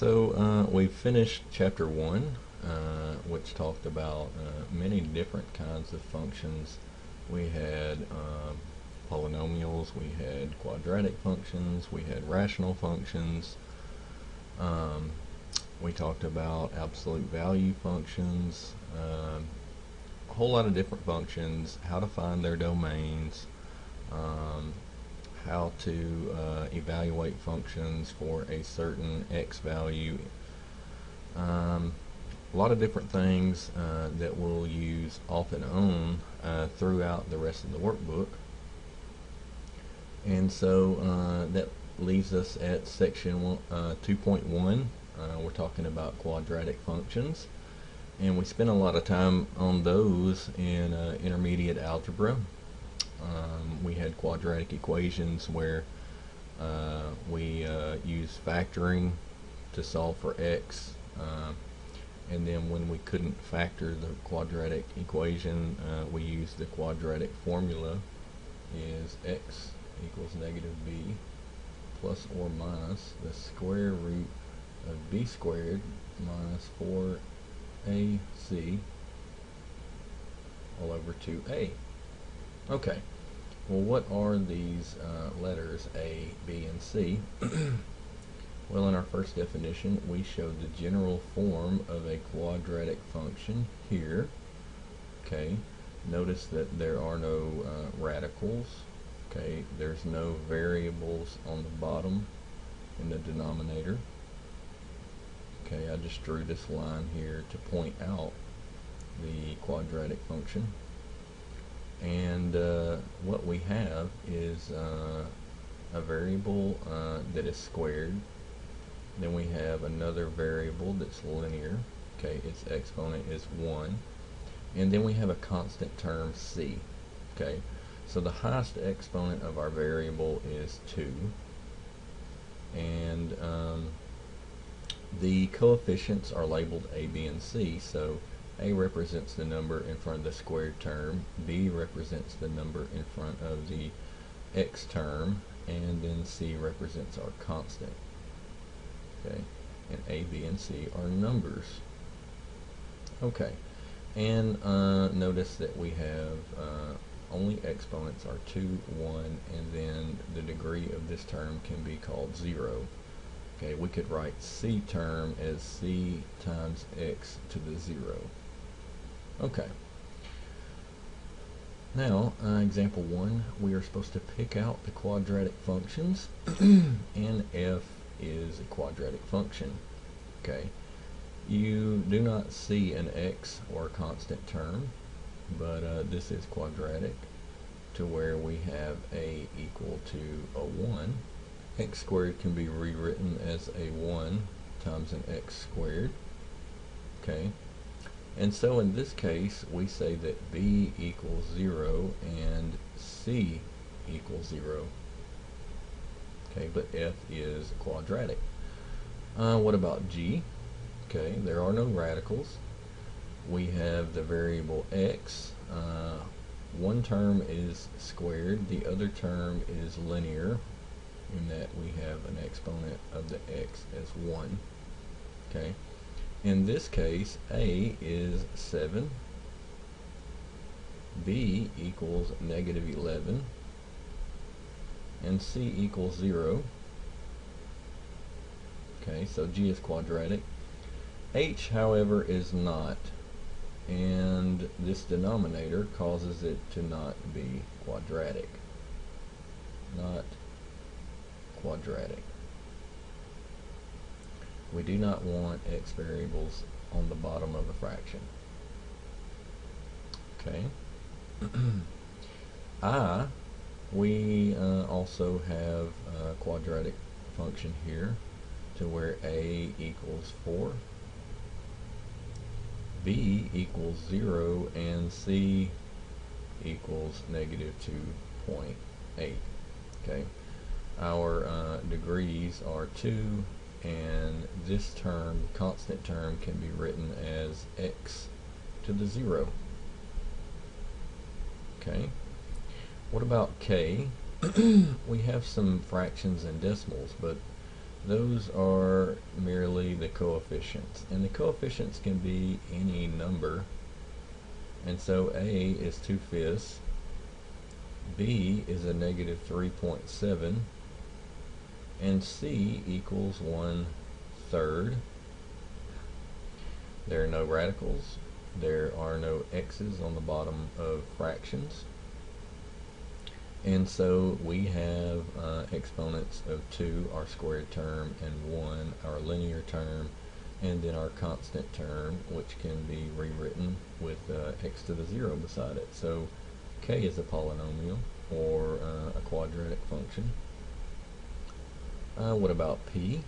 We finished chapter 1, which talked about many different kinds of functions. We had polynomials, we had quadratic functions, we had rational functions. Um, we talked about absolute value functions, a whole lot of different functions, how to find their domains, um, how to evaluate functions for a certain x value. Um, a lot of different things that we'll use off and on throughout the rest of the workbook. And so that leaves us at section 2.1. We're talking about quadratic functions. And we spent a lot of time on those in intermediate algebra. We had quadratic equations where we use factoring to solve for x. And then when we couldn't factor the quadratic equation, we used the quadratic formula is x equals negative b plus or minus the square root of b squared minus 4ac all over 2a. Okay, well, what are these letters A, B, and C? Well, in our first definition, we showed the general form of a quadratic function here. Okay, notice that there are no radicals. Okay, there's no variables on the bottom in the denominator. Okay, I just drew this line here to point out the quadratic function. And what we have is a variable that is squared. Then we have another variable that's linear. Okay, its exponent is 1. And then we have a constant term c. Okay, so the highest exponent of our variable is 2. And the coefficients are labeled a, b, and c. So a represents the number in front of the squared term, b represents the number in front of the x term, and then c represents our constant. Okay, and a, b, and c are numbers. Okay, and notice that we have only exponents are 2, 1, and then the degree of this term can be called 0. Okay, we could write c term as c times x to the 0. Okay. Now, example 1, we are supposed to pick out the quadratic functions, and f is a quadratic function. Okay. You do not see an x or a constant term, but this is quadratic, to where we have a equal to a 1. X squared can be rewritten as a 1 times an x squared. Okay. And so in this case, we say that b equals 0 and c equals 0. Okay, but f is quadratic. What about g? Okay, there are no radicals. We have the variable x. One term is squared, the other term is linear, in that we have an exponent of the x as 1. Okay. In this case, a is 7, b equals negative 11, and c equals 0. Okay, so g is quadratic. H, however, is not, and this denominator causes it to not be quadratic. Not quadratic. We do not want x variables on the bottom of a fraction. Okay. We also have a quadratic function here, to where a equals 4, b equals 0, and c equals negative 2.8. Okay. Our degrees are 2, and this term, constant term, can be written as x to the 0. Okay. What about k? We have some fractions and decimals, but Those are merely the coefficients, and the coefficients can be any number. And so A is 2/5, B is a negative 3.7, and C equals 1/3. There are no radicals. There are no x's on the bottom of fractions. And so we have exponents of 2, our squared term, and 1, our linear term, and then our constant term, which can be rewritten with x to the 0 beside it. So k is a polynomial, or a quadratic function. What about p?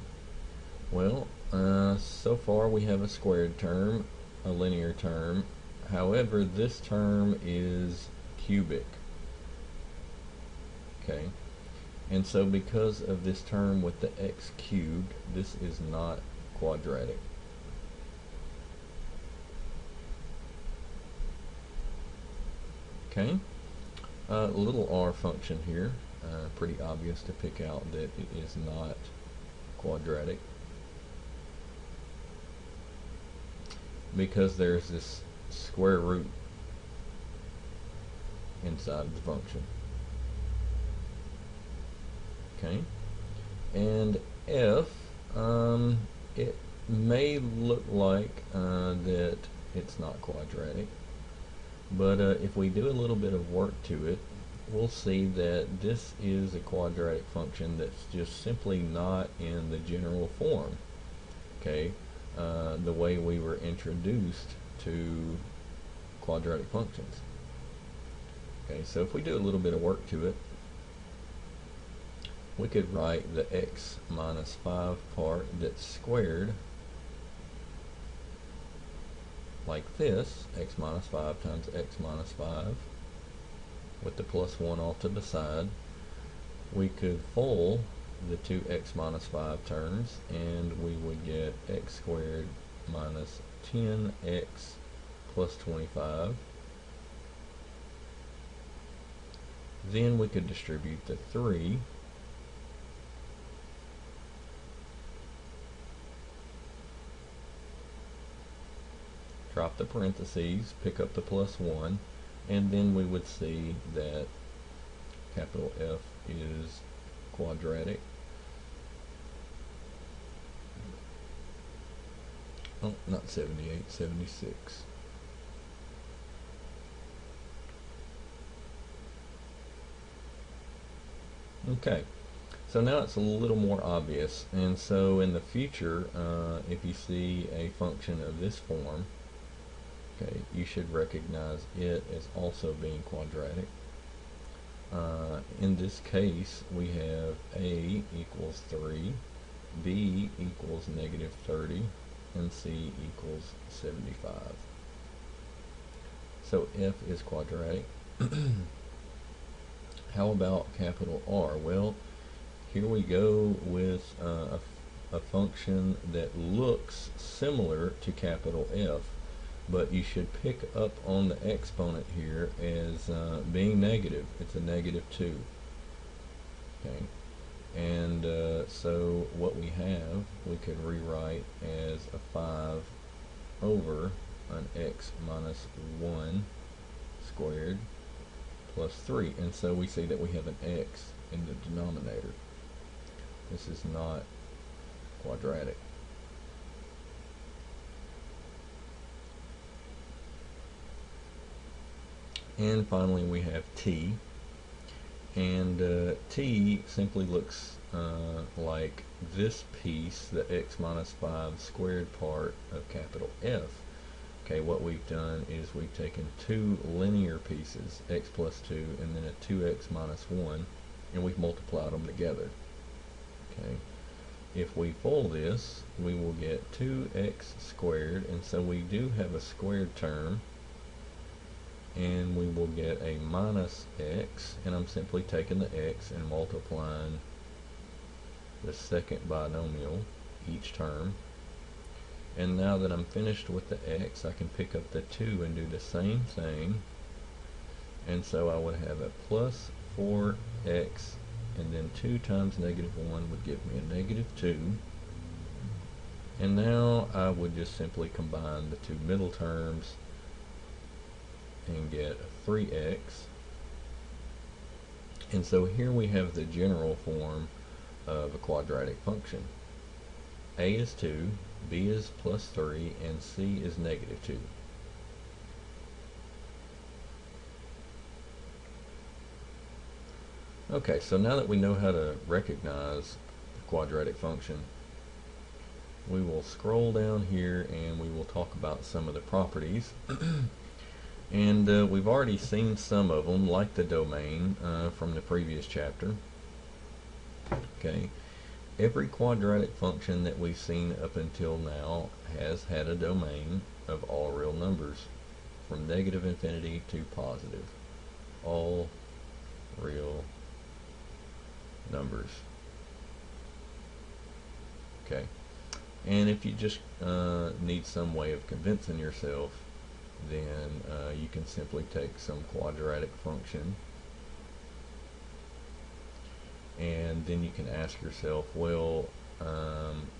Well, so far we have a squared term, a linear term. However, this term is cubic. Okay, and so because of this term with the x cubed, this is not quadratic. Okay, little r function here, pretty obvious to pick out that it is not quadratic, because there's this square root inside the function. Okay, and f, it may look like that it's not quadratic, but if we do a little bit of work to it, we'll see that this is a quadratic function that's just simply not in the general form. Okay, the way we were introduced to quadratic functions. Okay, so if we do a little bit of work to it, we could write the x minus 5 part that's squared like this: x minus 5 times x minus 5, with the plus 1 off to the side. We could FOIL the two x minus 5 terms, and we would get x squared minus 10x plus 25. Then we could distribute the 3, drop the parentheses, pick up the plus 1, and then we would see that capital F is quadratic. Oh, not 78, 76. Okay, so now it's a little more obvious, and so in the future, if you see a function of this form, okay, you should recognize it as also being quadratic. In this case, we have a equals 3, b equals negative 30, and c equals 75. So f is quadratic. How about capital R? Well, here we go with a function that looks similar to capital F, but you should pick up on the exponent here as being negative. It's a negative 2. Okay, and so what we have, we could rewrite as a 5 over an x minus 1 squared plus 3, and so we see that we have an x in the denominator. This is not quadratic. And finally we have t, and t simply looks like this piece, the x minus 5 squared part of capital F. Okay, what we've done is we've taken two linear pieces, x plus 2 and then a 2x minus 1, and we've multiplied them together. Okay, if we FOIL this, we will get 2x squared, and so we do have a squared term, and we will get a minus x, and I'm simply taking the x and multiplying the second binomial each term. And now that I'm finished with the x, I can pick up the 2 and do the same thing, and so I would have a plus 4x and then 2 times negative 1 would give me a negative 2. And now I would just simply combine the two middle terms and get a 3x. And so here we have the general form of a quadratic function. A is 2, B is plus 3, and C is negative 2. Okay, so now that we know how to recognize the quadratic function, we will scroll down here and we will talk about some of the properties. And we've already seen some of them, like the domain from the previous chapter. Okay, every quadratic function that we've seen up until now has had a domain of all real numbers, from negative infinity to positive. All real numbers. Okay, and if you just need some way of convincing yourself, then you can simply take some quadratic function, and then you can ask yourself, well,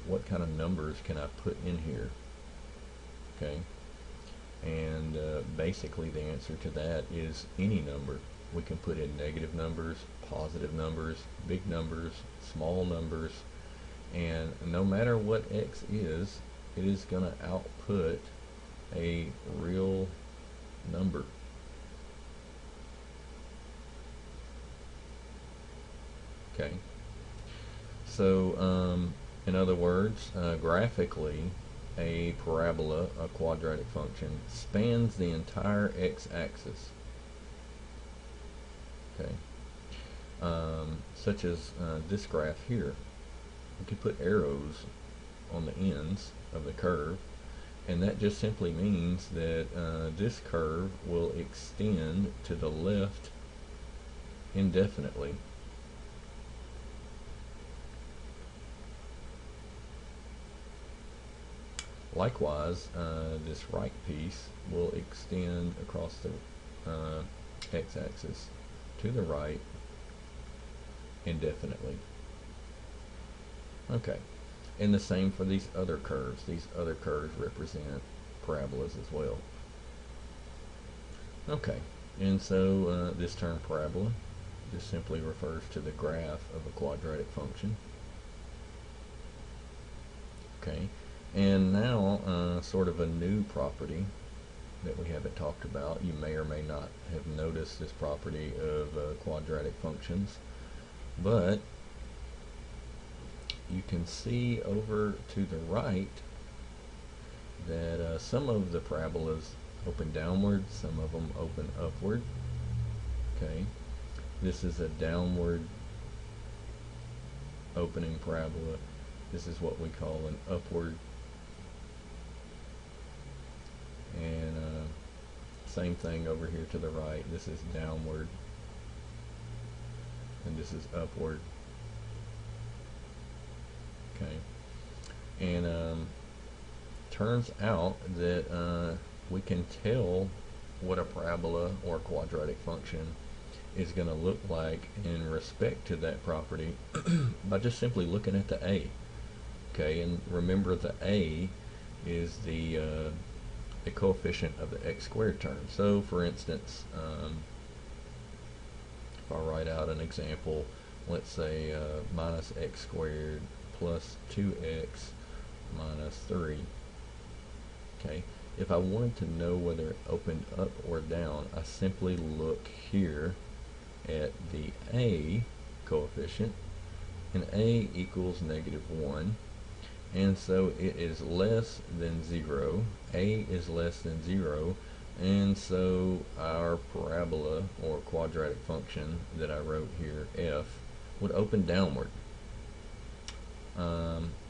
what kind of numbers can I put in here? Okay, and basically the answer to that is any number. We can put in negative numbers, positive numbers, big numbers, small numbers, and no matter what x is, it is going to output a real number. Okay, so in other words, graphically, a parabola, a quadratic function, spans the entire x-axis. Okay, such as this graph here. We could put arrows on the ends of the curve, and that just simply means that this curve will extend to the left indefinitely. Likewise, this right piece will extend across the x-axis to the right indefinitely. Okay, and the same for these other curves. These other curves represent parabolas as well. Okay, and so this term parabola just simply refers to the graph of a quadratic function. Okay, and now sort of a new property that we haven't talked about. You may or may not have noticed this property of quadratic functions, but you can see over to the right that some of the parabolas open downward, some of them open upward. Okay, this is a downward opening parabola. This is what we call an upward. And same thing over here to the right. This is downward, and this is upward. Okay, and turns out that we can tell what a parabola or quadratic function is going to look like in respect to that property by just simply looking at the a. Okay, and remember the a is the coefficient of the x squared term. So for instance, if I write out an example, let's say minus x squared plus 2x minus 3. Okay, if I wanted to know whether it opened up or down, I simply look here at the a coefficient, and a equals -1, and so it is less than 0. A is less than 0, and so our parabola or quadratic function that I wrote here, f, would open downward.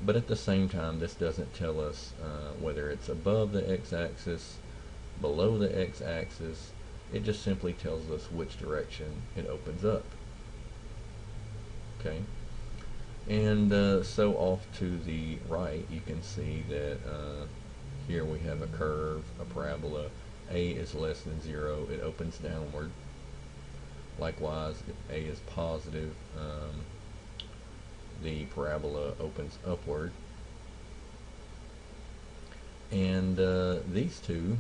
But at the same time, this doesn't tell us whether it's above the x-axis, below the x-axis. It just simply tells us which direction it opens up. Okay, and so off to the right, you can see that here we have a curve, a parabola. A is less than 0, it opens downward. Likewise, if a is positive, the parabola opens upward. And these two,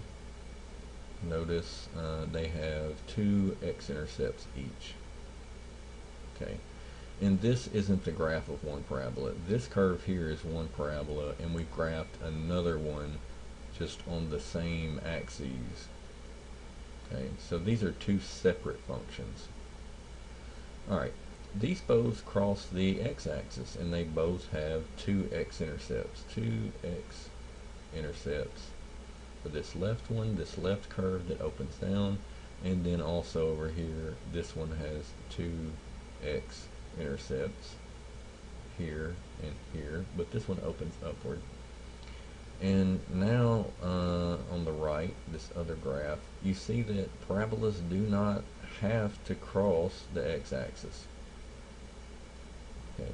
notice they have two x-intercepts each. Okay, and this isn't the graph of one parabola. This curve here is one parabola, and we've graphed another one just on the same axes. Okay, so these are two separate functions. Alright, these both cross the x-axis, and they both have two x-intercepts. Two x-intercepts for this left one, this left curve that opens down, and then also over here, this one has two x-intercepts here and here, but this one opens upward. And now on the right, this other graph, you see that parabolas do not have to cross the x-axis. Okay,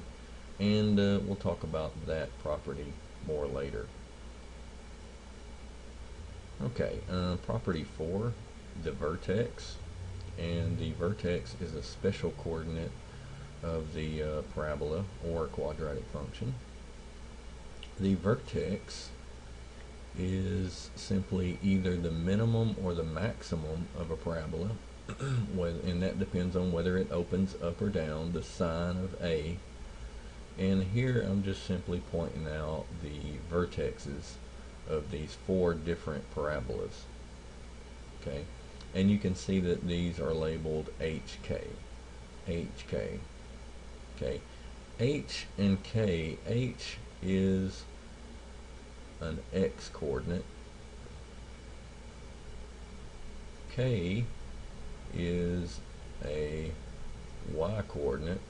and we'll talk about that property more later. Okay, property 4, the vertex. And the vertex is a special coordinate of the parabola or quadratic function. The vertex is simply either the minimum or the maximum of a parabola, and that depends on whether it opens up or down, the sign of A. And here I'm just simply pointing out the vertexes of these four different parabolas. Okay, and you can see that these are labeled HK. HK. Okay, H and K. H is an x coordinate. K is a y coordinate.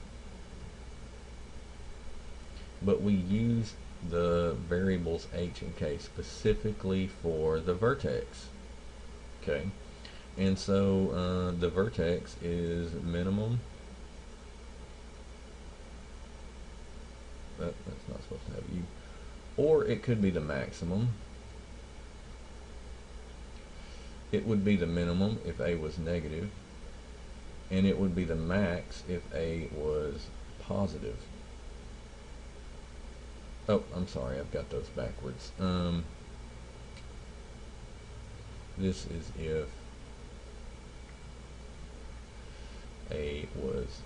But we use the variables h and k specifically for the vertex. Okay, and so the vertex is minimum. That's not supposed to have U. Or it could be the maximum. It would be the minimum if A was negative, and it would be the max if A was positive. Oh, I'm sorry, I've got those backwards. This is if A was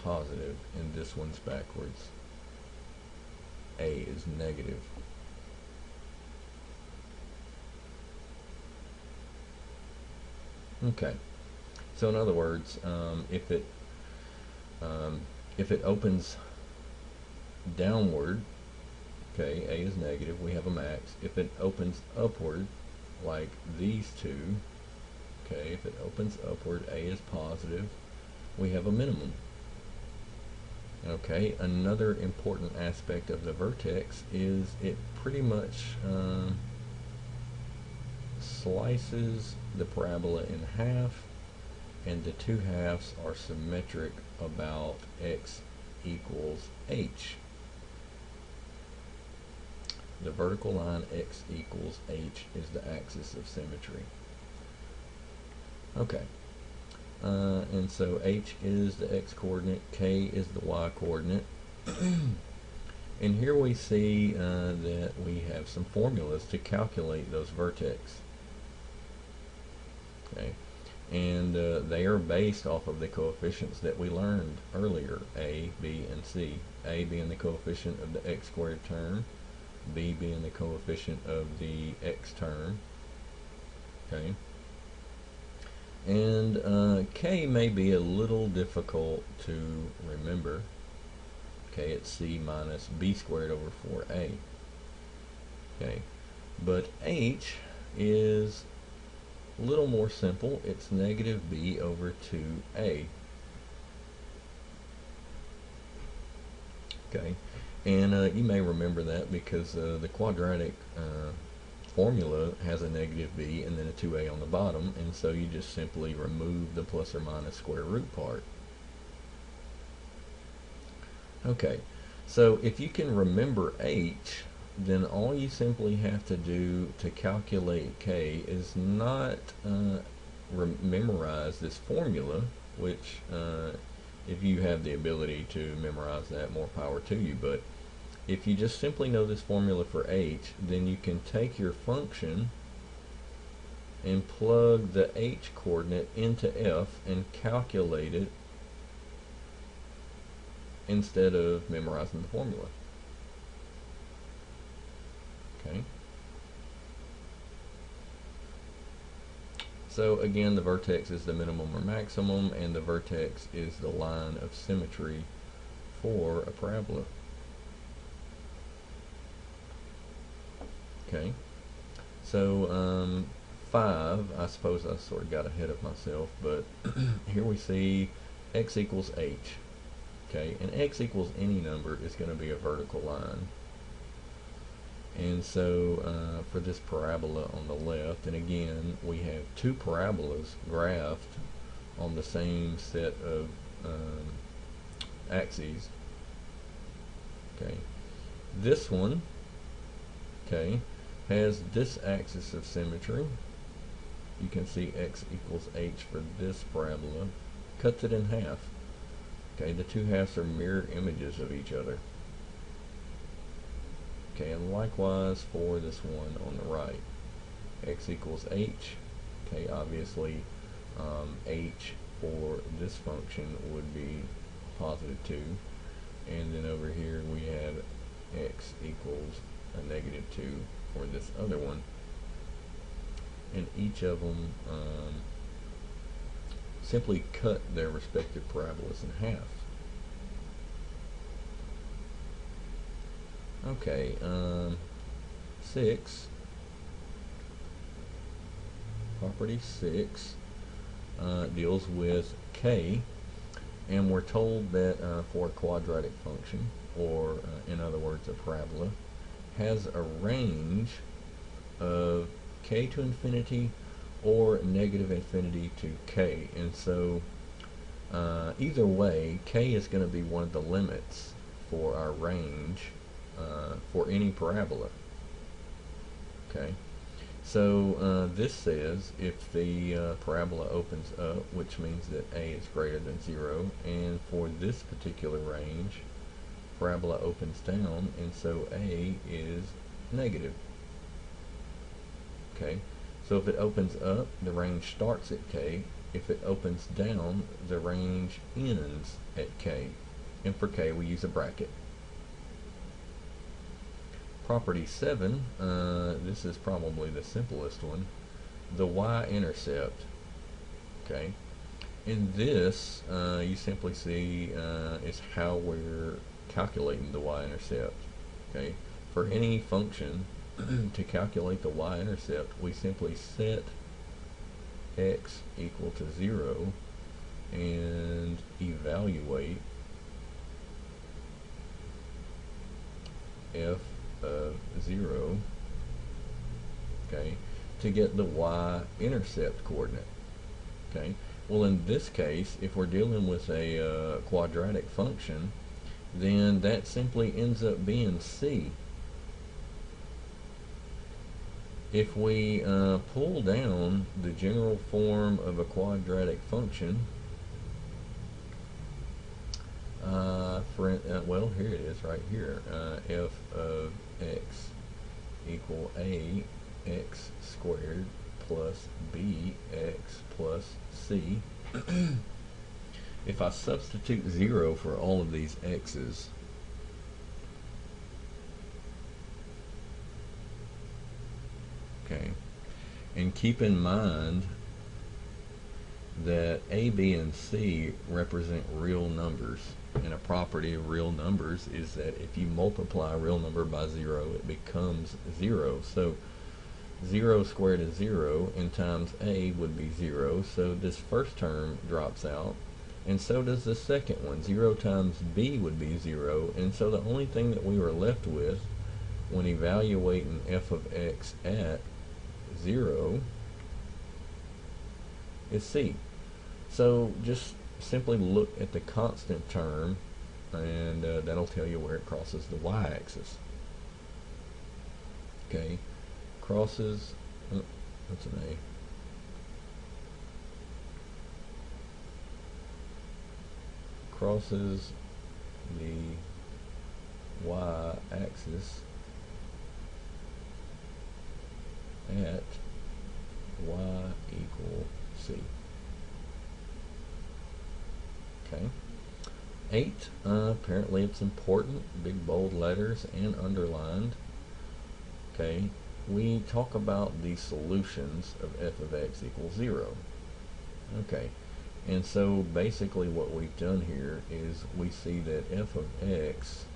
positive, and this one's backwards. A is negative. Okay, so in other words, if it opens downward, okay, A is negative, we have a max. If it opens upward, like these two, okay, if it opens upward, A is positive, we have a minimum. Okay, another important aspect of the vertex is it pretty much slices the parabola in half, and the two halves are symmetric about x equals h. The vertical line x equals h is the axis of symmetry. Okay. And so h is the x-coordinate, k is the y-coordinate. And here we see that we have some formulas to calculate those vertex. Okay, and they are based off of the coefficients that we learned earlier, a, b, and c. A being the coefficient of the x squared term, b being the coefficient of the x term. Okay. And k may be a little difficult to remember. Okay, it's c minus b squared over 4a. Okay, but h is a little more simple. It's negative b over 2a. Okay, and you may remember that because the quadratic formula has a negative b and then a 2a on the bottom, and so you just simply remove the plus or minus square root part. Okay, so if you can remember h, then all you simply have to do to calculate k is not memorize this formula, which if you have the ability to memorize that, more power to you. But if you just simply know this formula for h, then you can take your function and plug the h coordinate into f and calculate it instead of memorizing the formula. Okay. So again, the vertex is the minimum or maximum, and the vertex is the line of symmetry for a parabola. Okay. So 5, I suppose I sort of got ahead of myself, but here we see x equals h. Okay, and x equals any number is going to be a vertical line. And so for this parabola on the left, and again we have two parabolas graphed on the same set of axes. Okay, this one, okay, has this axis of symmetry. You can see x equals h for this parabola, cuts it in half. Okay, the two halves are mirror images of each other. Okay, and likewise for this one on the right, x equals h. Okay, obviously h for this function would be positive 2, and then over here we have x equals a negative 2 for this other one, and each of them simply cut their respective parabolas in half. Okay, 6, property 6 deals with k, and we're told that for a quadratic function, or in other words a parabola, has a range of k to infinity or negative infinity to k, and so either way k is going to be one of the limits for our range for any parabola. Okay, so this says if the parabola opens up, which means that a is greater than 0, and for this particular range, parabola opens down, and so a is negative. Okay, so if it opens up, the range starts at k. If it opens down, the range ends at k. And for k, we use a bracket. Property 7, this is probably the simplest one, the y-intercept. Okay, in this, you simply see is how we're calculating the y-intercept. Okay, for any function to calculate the y-intercept, we simply set x equal to 0 and evaluate f of 0, okay, to get the y-intercept coordinate. Okay, well in this case, if we're dealing with a quadratic function, then that simply ends up being c. If we pull down the general form of a quadratic function, well, here it is right here, f of x equal a x squared plus b x plus c. If I substitute 0 for all of these x's, okay, and keep in mind that a, b, and c represent real numbers, and a property of real numbers is that if you multiply a real number by 0, it becomes 0. So 0 squared is 0, and times a would be 0, so this first term drops out, and so does the second one. 0 times b would be 0, and so the only thing that we were left with when evaluating f of x at 0 is c. So just simply look at the constant term, and that'll tell you where it crosses the y-axis. Okay, crosses, that's an A. crosses the y-axis at y equal c. Okay. 8, apparently it's important, big bold letters and underlined. Okay, we talk about the solutions of f of x equals 0. Okay, and so basically what we've done here is we see that f of x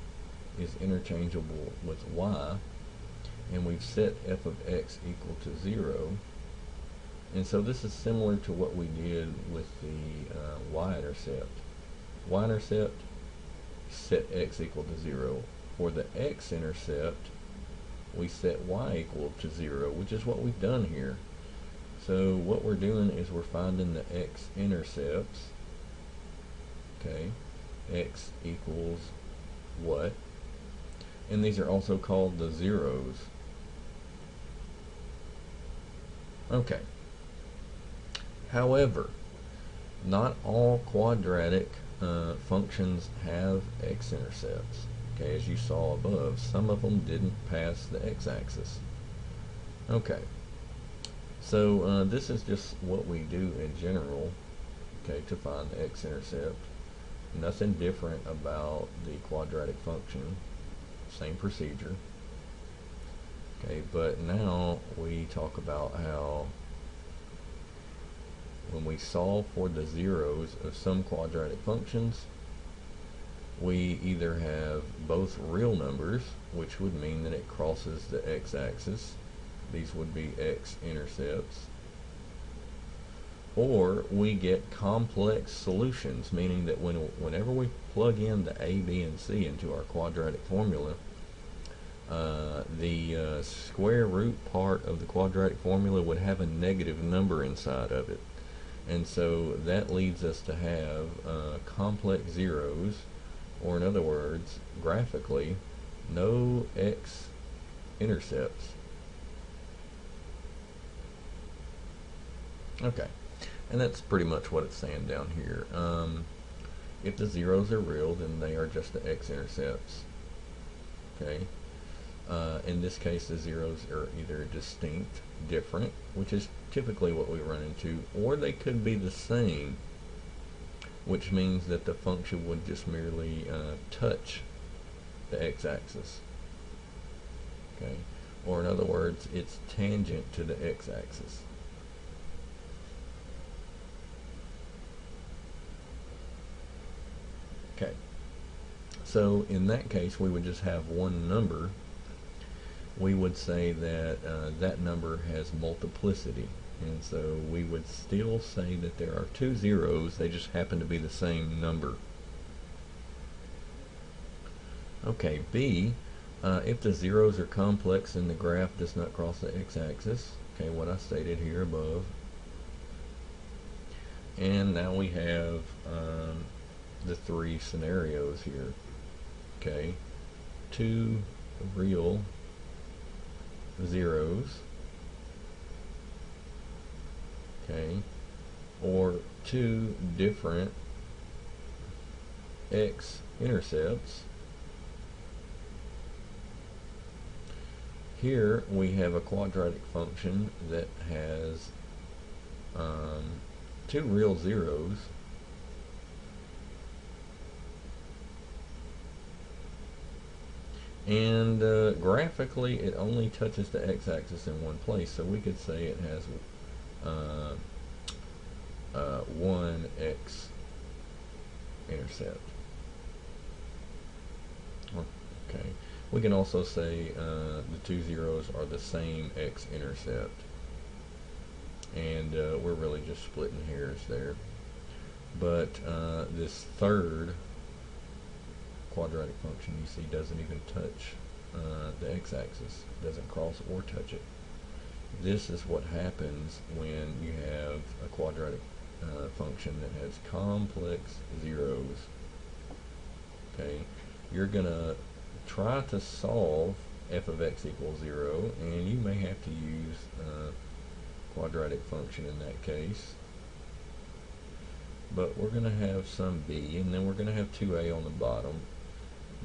is interchangeable with y, and we've set f of x equal to 0. And so this is similar to what we did with the y-intercept. Y-intercept, set x equal to 0. For the x-intercept, we set y equal to 0, which is what we've done here. So what we're doing is we're finding the x-intercepts. Okay, x equals what? And these are also called the zeros. Okay. However, not all quadratic functions have x-intercepts. Okay, as you saw above, some of them didn't pass the x-axis. Okay, so this is just what we do in general, okay, to find the x-intercept. Nothing different about the quadratic function, same procedure. Okay, but now we talk about how when we solve for the zeros of some quadratic functions, we either have both real numbers, which would mean that it crosses the x-axis. These would be x-intercepts. Or we get complex solutions, meaning that whenever we plug in the a, b, and c into our quadratic formula, the square root part of the quadratic formula would have a negative number inside of it. And so that leads us to have complex zeros, or in other words, graphically, no x-intercepts. Okay, and that's pretty much what it's saying down here. If the zeros are real, then they are just the x-intercepts. Okay. In this case, the zeros are either distinct, different, which is typically what we run into, or they could be the same, which means that the function would just merely touch the x-axis. Okay, or in other words, it's tangent to the x-axis. Okay, so in that case, we would just have one number. We would say that that number has multiplicity, and so we would still say that there are two zeros, they just happen to be the same number. Okay, B, if the zeros are complex and the graph does not cross the x-axis, okay, what I stated here above. And now we have the three scenarios here. Okay, two real zeros, okay, or two different x-intercepts. Here we have a quadratic function that has two real zeros and graphically it only touches the x-axis in one place, so we could say it has one x-intercept. Okay, we can also say the two zeros are the same x-intercept, and we're really just splitting hairs there. But this third quadratic function, you see, doesn't even touch the x-axis, doesn't cross or touch it. This is what happens when you have a quadratic function that has complex zeros. Okay, you're gonna try to solve f of x equals 0, and you may have to use quadratic function in that case. but we're going to have some b, and then we're going to have 2a on the bottom,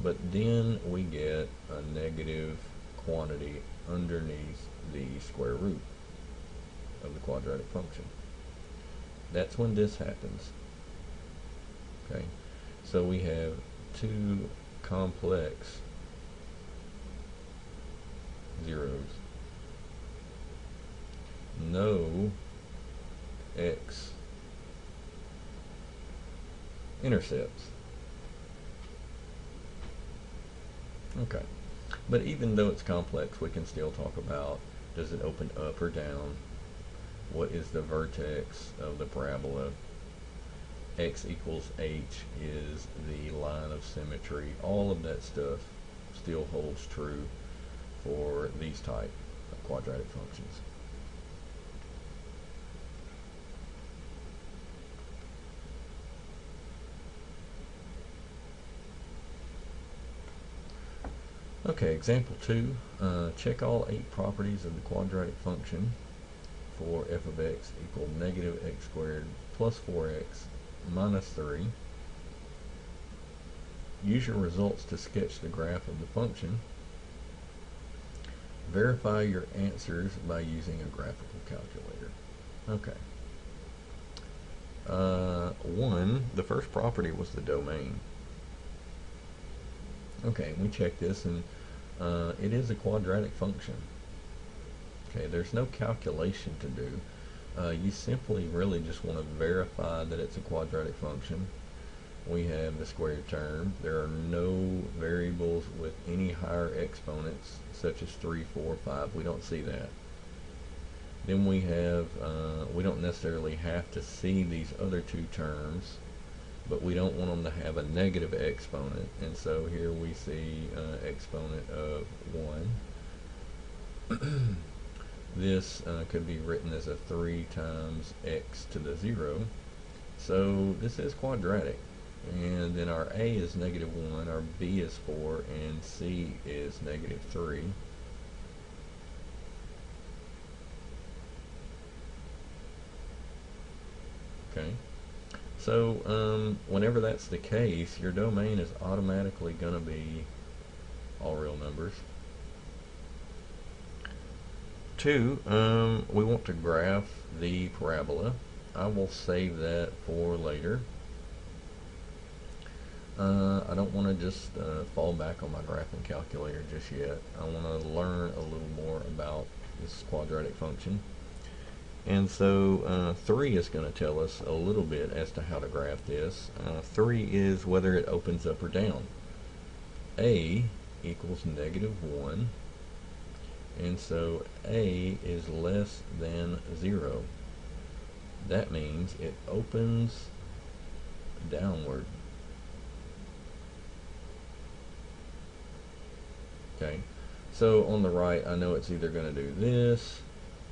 but then we get a negative quantity underneath the square root of the quadratic function. That's when this happens. Okay, so we have two complex zeros, no x intercepts. Okay, but even though it's complex, we can still talk about, does it open up or down? What is the vertex of the parabola? X equals h is the line of symmetry. All of that stuff still holds true for these type of quadratic functions. Okay, example 2. Check all 8 properties of the quadratic function for f of x equal negative x squared plus 4x minus 3. Use your results to sketch the graph of the function. Verify your answers by using a graphical calculator. Okay. 1, the first property was the domain. Okay, we check this, and it is a quadratic function. Okay, there's no calculation to do. You simply really just want to verify that it's a quadratic function. We have the squared term. There are no variables with any higher exponents, such as 3, 4, 5. We don't see that. Then we have, we don't necessarily have to see these other two terms, but we don't want them to have a negative exponent, and so here we see exponent of 1. This could be written as a 3 times x to the 0, so this is quadratic. And then our a is negative 1, our b is 4, and c is negative 3. Okay, so whenever that's the case, your domain is automatically going to be all real numbers. 2, we want to graph the parabola. I will save that for later. I don't want to just fall back on my graphing calculator just yet. I want to learn a little more about this quadratic function. And so 3 is going to tell us a little bit as to how to graph this. 3 is whether it opens up or down. A equals negative 1, and so a is less than 0. That means it opens downward. Okay, so on the right, I know it's either going to do this,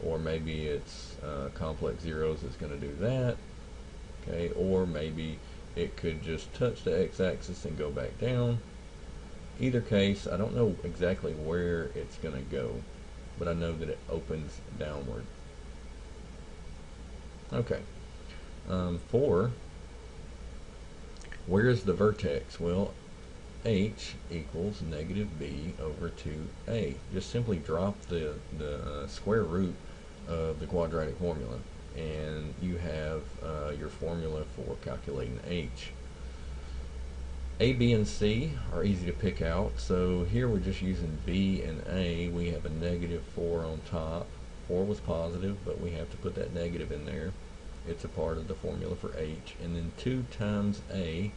or maybe it's complex zeros is going to do that. Okay, or maybe it could just touch the x-axis and go back down. Either case, I don't know exactly where it's going to go, but I know that it opens downward. Okay, 4, where is the vertex? Well, h equals negative b over 2a. Just simply drop the square root of the quadratic formula, and you have your formula for calculating h. A, B, and C are easy to pick out, so here we're just using B and A. We have a negative 4 on top. 4 was positive, but we have to put that negative in there. It's a part of the formula for h. And then 2 times A,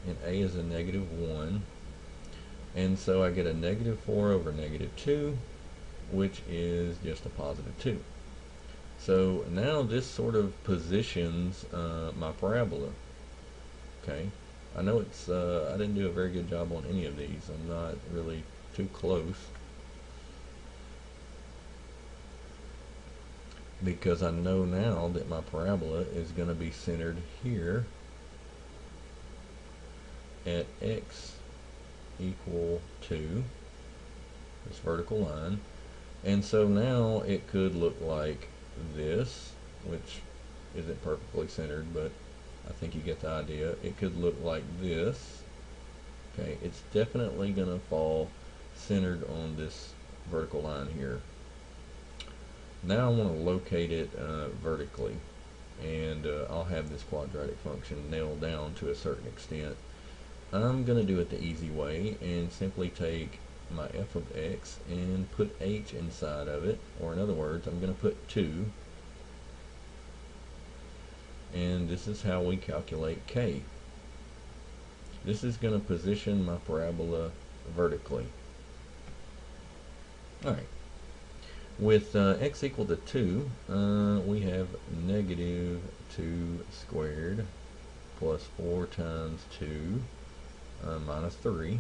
and A is a negative 1. And so I get a negative 4 over negative 2, which is just a positive 2. So now this sort of positions my parabola. Okay, I know it's I didn't do a very good job on any of these. I'm not really too close, because I know now that my parabola is going to be centered here at x equal 2, this vertical line. And so now it could look like this, which isn't perfectly centered, but I think you get the idea. It could look like this. Okay, it's definitely going to fall centered on this vertical line here. Now I want to locate it vertically, and I'll have this quadratic function nailed down to a certain extent. I'm going to do it the easy way and simply take my f of x and put h inside of it, or in other words, I'm going to put 2, and this is how we calculate k. This is going to position my parabola vertically. Alright, with x equal to 2, we have negative 2 squared plus 4 times 2 minus 3.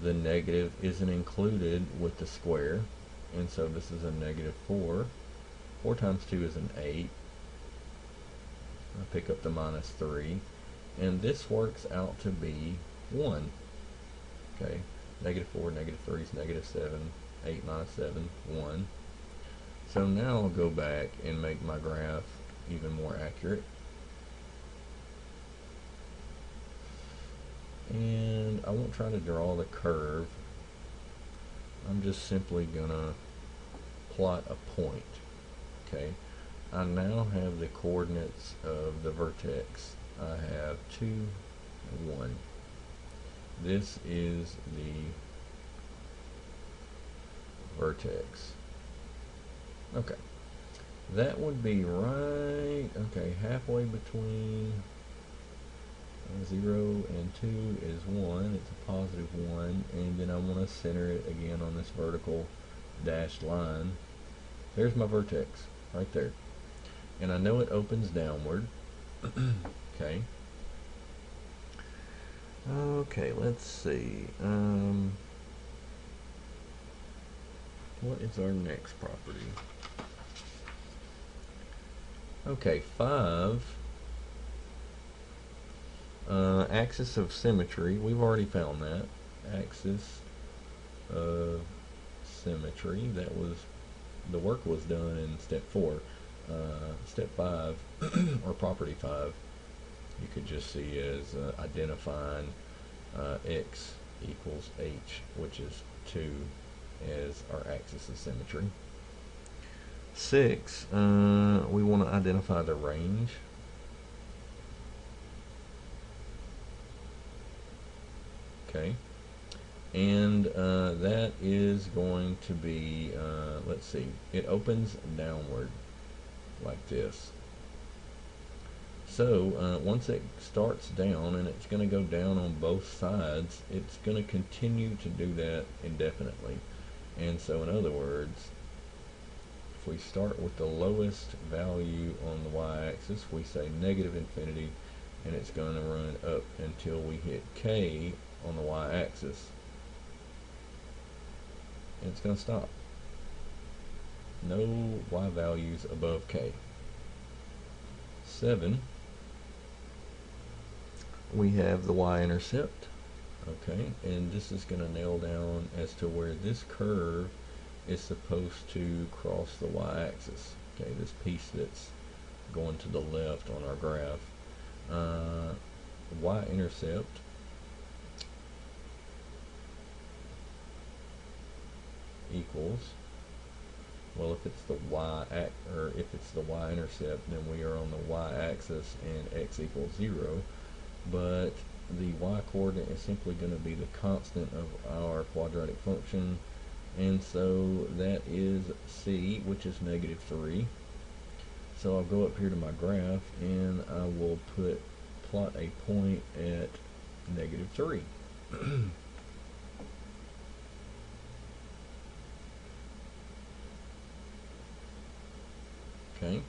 The negative isn't included with the square, and so this is a negative 4. 4 times 2 is an 8. I pick up the minus 3, and this works out to be 1. Okay, negative 4, negative 3 is negative 7. 8 minus 7, 1. So now I'll go back and make my graph even more accurate. And I won't try to draw the curve. I'm just simply gonna plot a point. Okay, I now have the coordinates of the vertex. I have 2, 1. This is the vertex. Okay, that would be right, okay, halfway between 0 and 2 is 1. It's a positive 1, and then I want to center it again on this vertical dashed line. There's my vertex right there, and I know it opens downward. Okay, let's see, what is our next property? Okay, 5, axis of symmetry. We've already found that. Axis of symmetry. That was, the work was done in step 4. Step 5, or property 5, you could just see as identifying x equals h, which is 2, as our axis of symmetry. 6, we want to identify the range. Okay, and that is going to be, let's see, it opens downward like this. So once it starts down, and it's going to go down on both sides, it's going to continue to do that indefinitely. And so in other words, if we start with the lowest value on the y-axis, we say negative infinity, and it's going to run up until we hit k on the y-axis, and it's going to stop. No y values above k. 7, we have the y-intercept. Okay, and this is going to nail down as to where this curve is supposed to cross the y-axis. Okay, this piece that's going to the left on our graph. Y-intercept equals, well, if it's the y-intercept, then we are on the y-axis and x equals 0. But the y-coordinate is simply going to be the constant of our quadratic function, and so that is c, which is negative 3. So I'll go up here to my graph, and I will plot a point at negative 3. Okay.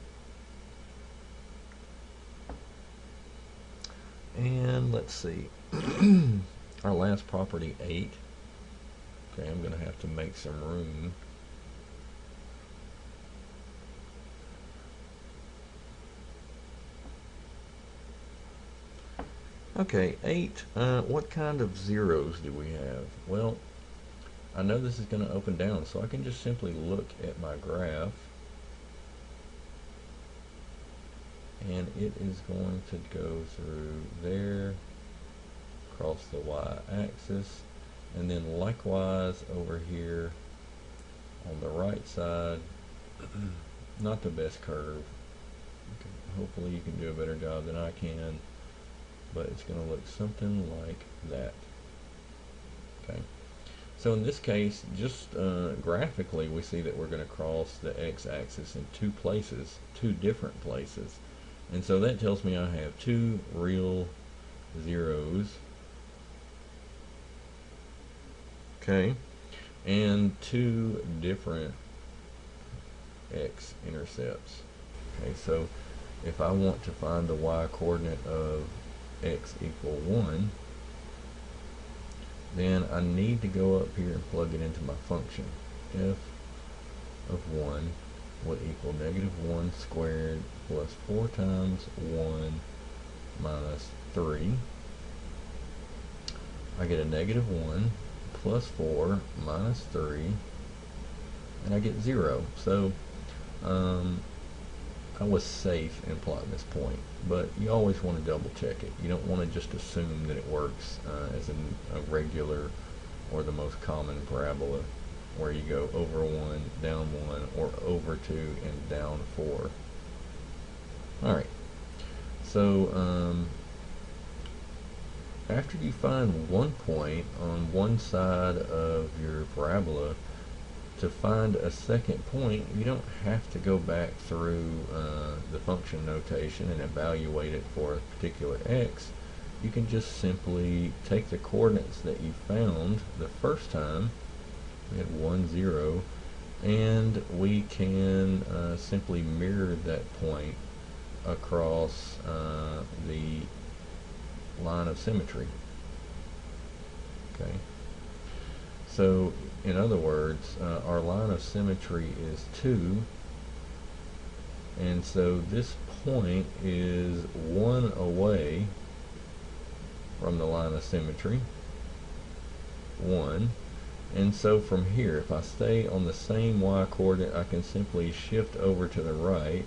And let's see, our last property, 8. Okay, I'm going to have to make some room. Okay, 8, what kind of zeros do we have? Well, I know this is going to open down, so I can just simply look at my graph, and it is going to go through there, across the y-axis, and then likewise over here on the right side. Not the best curve. Hopefully you can do a better job than I can, but it's going to look something like that. Okay. So in this case, just graphically, we see that we're going to cross the x-axis in two places, two different places. And so that tells me I have two real zeros, okay, and two different x-intercepts. Okay, so if I want to find the y-coordinate of x equal 1, then I need to go up here and plug it into my function. F of 1 would equal -1 squared plus 4 times 1 minus 3. I get a -1 plus 4 minus 3, and I get 0. So I was safe in plotting this point, but you always want to double check it. You don't want to just assume that it works as a regular or the most common parabola, where you go over 1, down 1, or over 2 and down 4. Alright, so after you find one point on one side of your parabola, to find a second point, you don't have to go back through the function notation and evaluate it for a particular x. You can just simply take the coordinates that you found the first time. We had 1, 0, and we can simply mirror that point across the line of symmetry. Okay. So, in other words, our line of symmetry is 2, and so this point is 1 away from the line of symmetry, 1, and so from here, if I stay on the same y-coordinate, I can simply shift over to the right,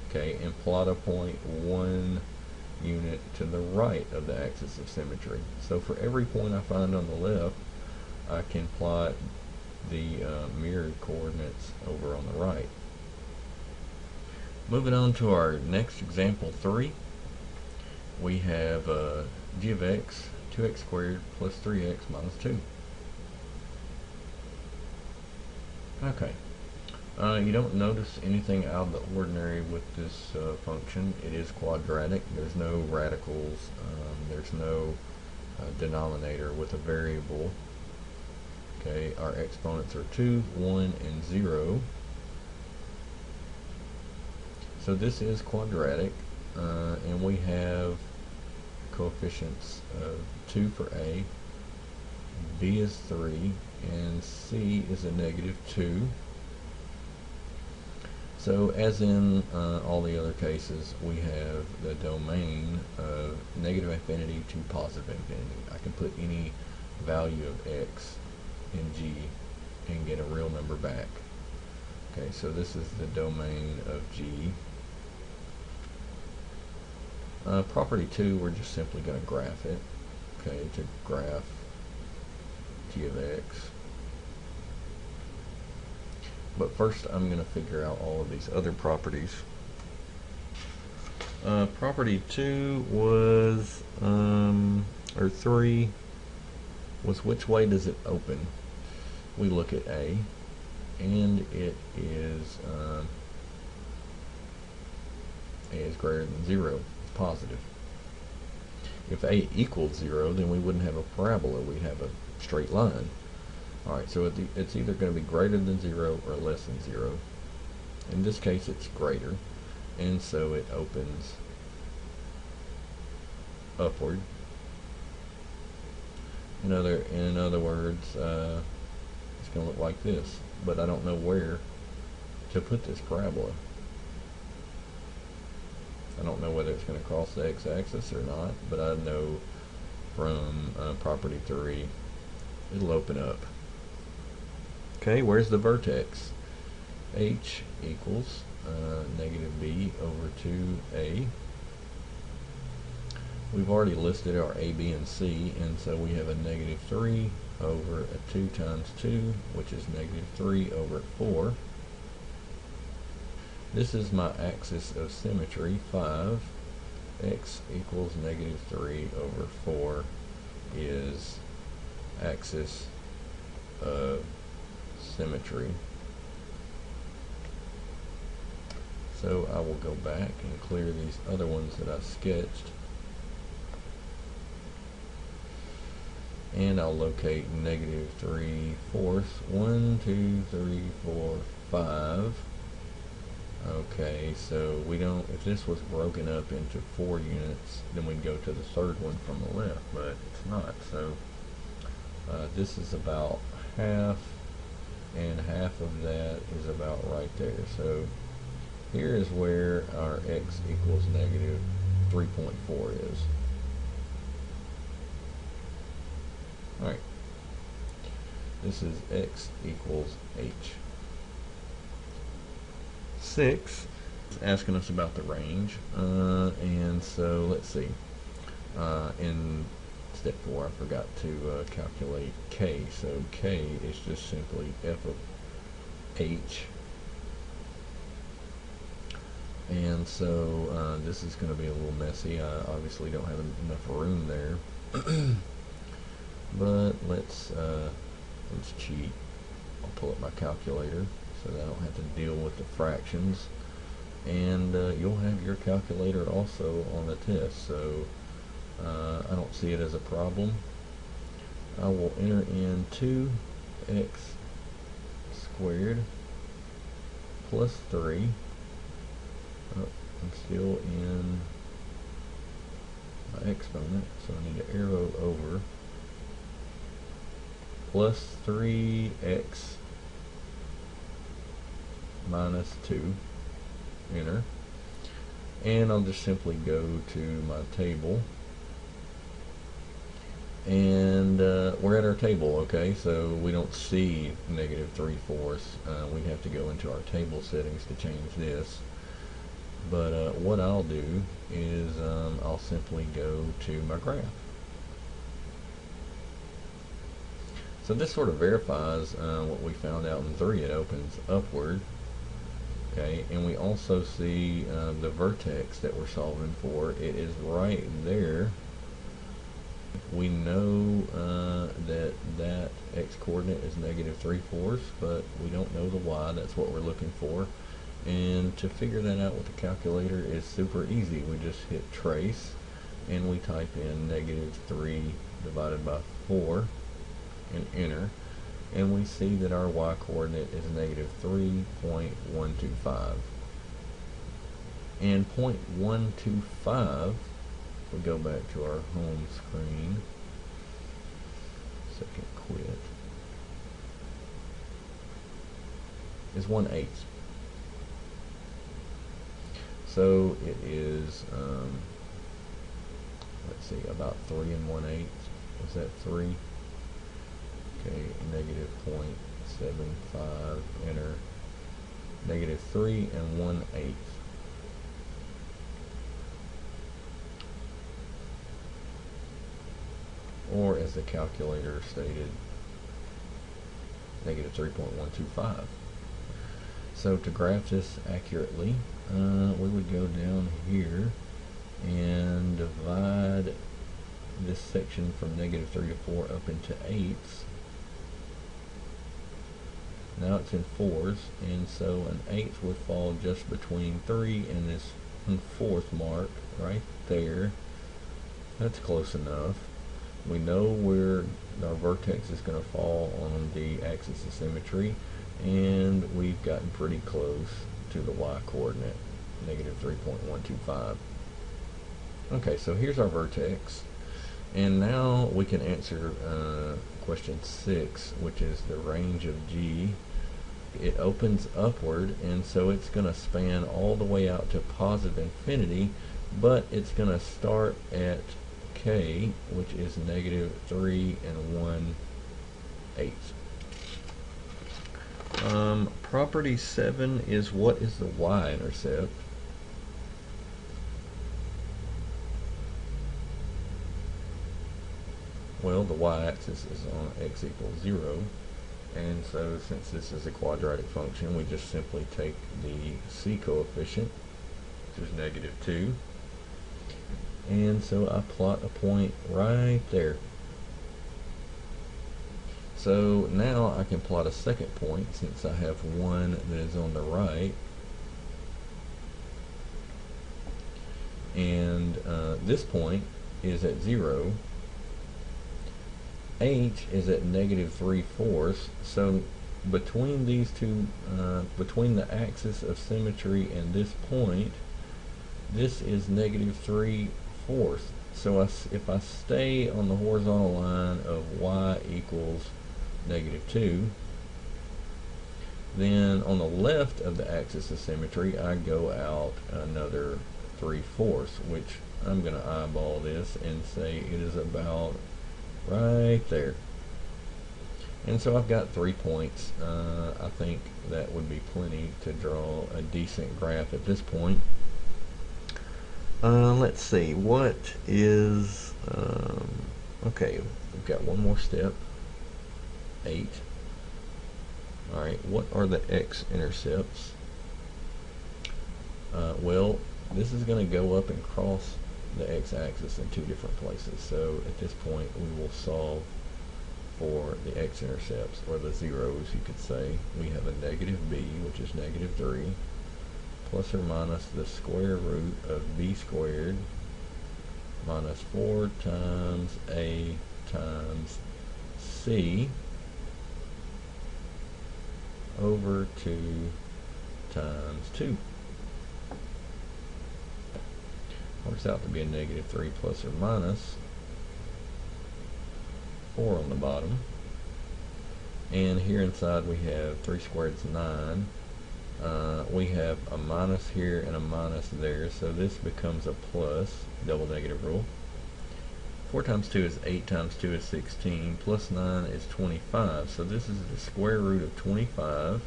okay, and plot a point 1 unit to the right of the axis of symmetry. So for every point I find on the left, I can plot the mirrored coordinates over on the right. Moving on to our next example 3, we have g of x, 2x squared plus 3x minus 2. Okay. You don't notice anything out of the ordinary with this function. It is quadratic. There's no radicals. There's no denominator with a variable. Okay, our exponents are 2, 1, and 0. So this is quadratic, and we have coefficients of 2 for A, B is 3, and C is a -2. So as in all the other cases, we have the domain of negative infinity to positive infinity. I can put any value of x in G and get a real number back. Okay, so this is the domain of G. Property 2, we're just simply going to graph it. Okay, to graph G of x. But first I'm going to figure out all of these other properties. Property 2 was, or 3, was which way does it open? We look at A, and it is, A is greater than 0, positive. If A equals 0, then we wouldn't have a parabola, we'd have a straight line. Alright, so it's either going to be greater than 0 or less than 0. In this case, it's greater, and so it opens upward. In other words, it's going to look like this, but I don't know where to put this parabola. I don't know whether it's going to cross the x-axis or not, but I know from property 3 it'll open up. Okay, where's the vertex? H equals negative b over 2a. We've already listed our a, b, and c, and so we have a negative 3 over a 2 times 2, which is negative 3 over 4. This is my axis of symmetry, 5. X equals negative 3 over 4 is axis of symmetry. So I will go back and clear these other ones that I sketched. And I'll locate negative 3/4. 1, 2, 3, 4, 5. Okay, so we don't, if this was broken up into 4 units, then we'd go to the third one from the left, but it's not. So this is about half, and half of that is about right there. So here is where our x equals negative 3.4 is. Alright, this is x equals h. 6 is asking us about the range, and so let's see. In step 4, I forgot to calculate k. So k is just simply f of h, and so this is going to be a little messy. I obviously don't have enough room there, but let's cheat. I'll pull up my calculator so that I don't have to deal with the fractions, and you'll have your calculator also on the test, so I don't see it as a problem. I will enter in 2x squared plus 3. Oh, I'm still in my exponent, so I need to arrow over, plus 3x minus 2, enter, and I'll just simply go to my table, and we're at our table. Okay, so we don't see negative 3/4. We have to go into our table settings to change this, but what I'll do is I'll simply go to my graph. So this sort of verifies what we found out in 3. It opens upward. Okay, and we also see the vertex that we're solving for. It is right there. We know that x-coordinate is negative 3/4, but we don't know the y. That's what we're looking for. And to figure that out with the calculator is super easy. We just hit trace, and we type in negative 3 divided by 4, and enter. And we see that our y-coordinate is negative 3.125. And 0.125, we go back to our home screen, second quit, is 1/8. So it is, let's see, about 3 1/8. Was that 3? Okay, negative 0.75, enter, negative 3 1/8. Or as the calculator stated, negative 3.125. So to graph this accurately, we would go down here and divide this section from negative 3 to 4 up into 8ths. Now it's in 4s, and so an 8th would fall just between 3 and this 4th mark right there. That's close enough. We know where our vertex is going to fall on the axis of symmetry, and we've gotten pretty close to the y-coordinate, negative 3.125. Okay, so here's our vertex, and now we can answer question 6, which is the range of G. It opens upward, and so it's going to span all the way out to positive infinity, but it's going to start at K, which is negative 3 1/8. Property 7 is what is the y-intercept? Well, the y-axis is on x equals 0, and so since this is a quadratic function, we just simply take the c coefficient, which is -2, and so I plot a point right there. So now I can plot a second point since I have one that is on the right, and this point is at 0. H is at -3/4, so between these two, between the axis of symmetry and this point, this is -3/4. So if I stay on the horizontal line of y equals -2, then on the left of the axis of symmetry, I go out another 3/4, which I'm going to eyeball this and say it is about right there. And so I've got 3 points. I think that would be plenty to draw a decent graph at this point. Let's see, what is, okay, we've got one more step, 8. Alright, what are the x-intercepts? Well, this is going to go up and cross the x-axis in 2 different places. So at this point we will solve for the x-intercepts, or the zeros you could say. We have a -b, which is -3, plus or minus the square root of b squared minus 4 times a times c over 2 times 2. Works out to be a -3 plus or minus 4 on the bottom. And here inside we have 3 squared is 9. We have a minus here and a minus there, so this becomes a plus, double negative rule. 4 times 2 is 8 times 2 is 16, plus 9 is 25, so this is the square root of 25.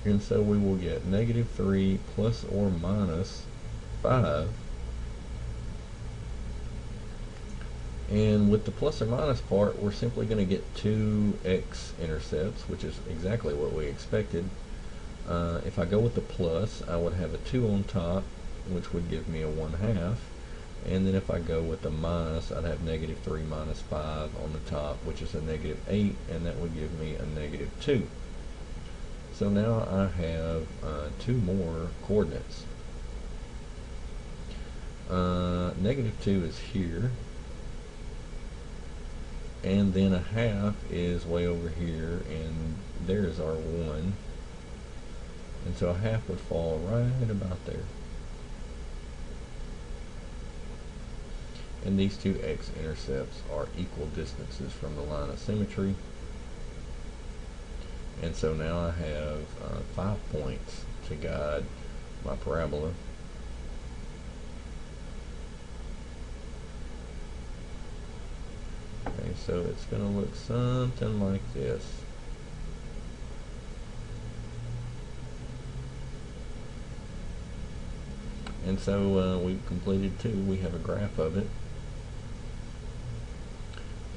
And so we will get -3 plus or minus 5. And with the plus or minus part, we're simply going to get 2 x-intercepts, which is exactly what we expected. If I go with the plus, I would have a 2 on top, which would give me a 1/2. And then if I go with the minus, I'd have -3 minus 5 on the top, which is a -8, and that would give me a -2. So now I have 2 more coordinates. -2 is here, and then a 1/2 is way over here, and there's our 1, and so a 1/2 would fall right about there. And these 2 x-intercepts are equal distances from the line of symmetry. And so now I have 5 points to guide my parabola. Okay, so it's going to look something like this. And so we've completed 2. We have a graph of it.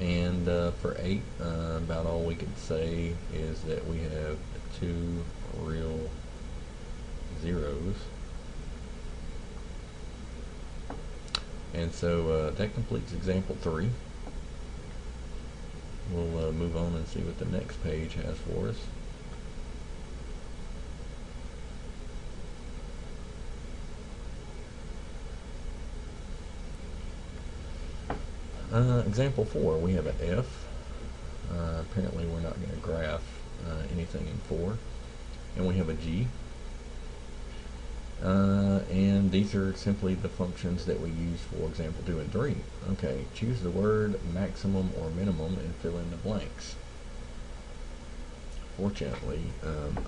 And for 8, about all we could say is that we have 2 real zeros. And so that completes example 3. We'll move on and see what the next page has for us. Example 4, we have an F. Apparently we're not going to graph anything in 4. And we have a G. And these are simply the functions that we use for example 2 and 3. Okay, choose the word maximum or minimum and fill in the blanks. Fortunately,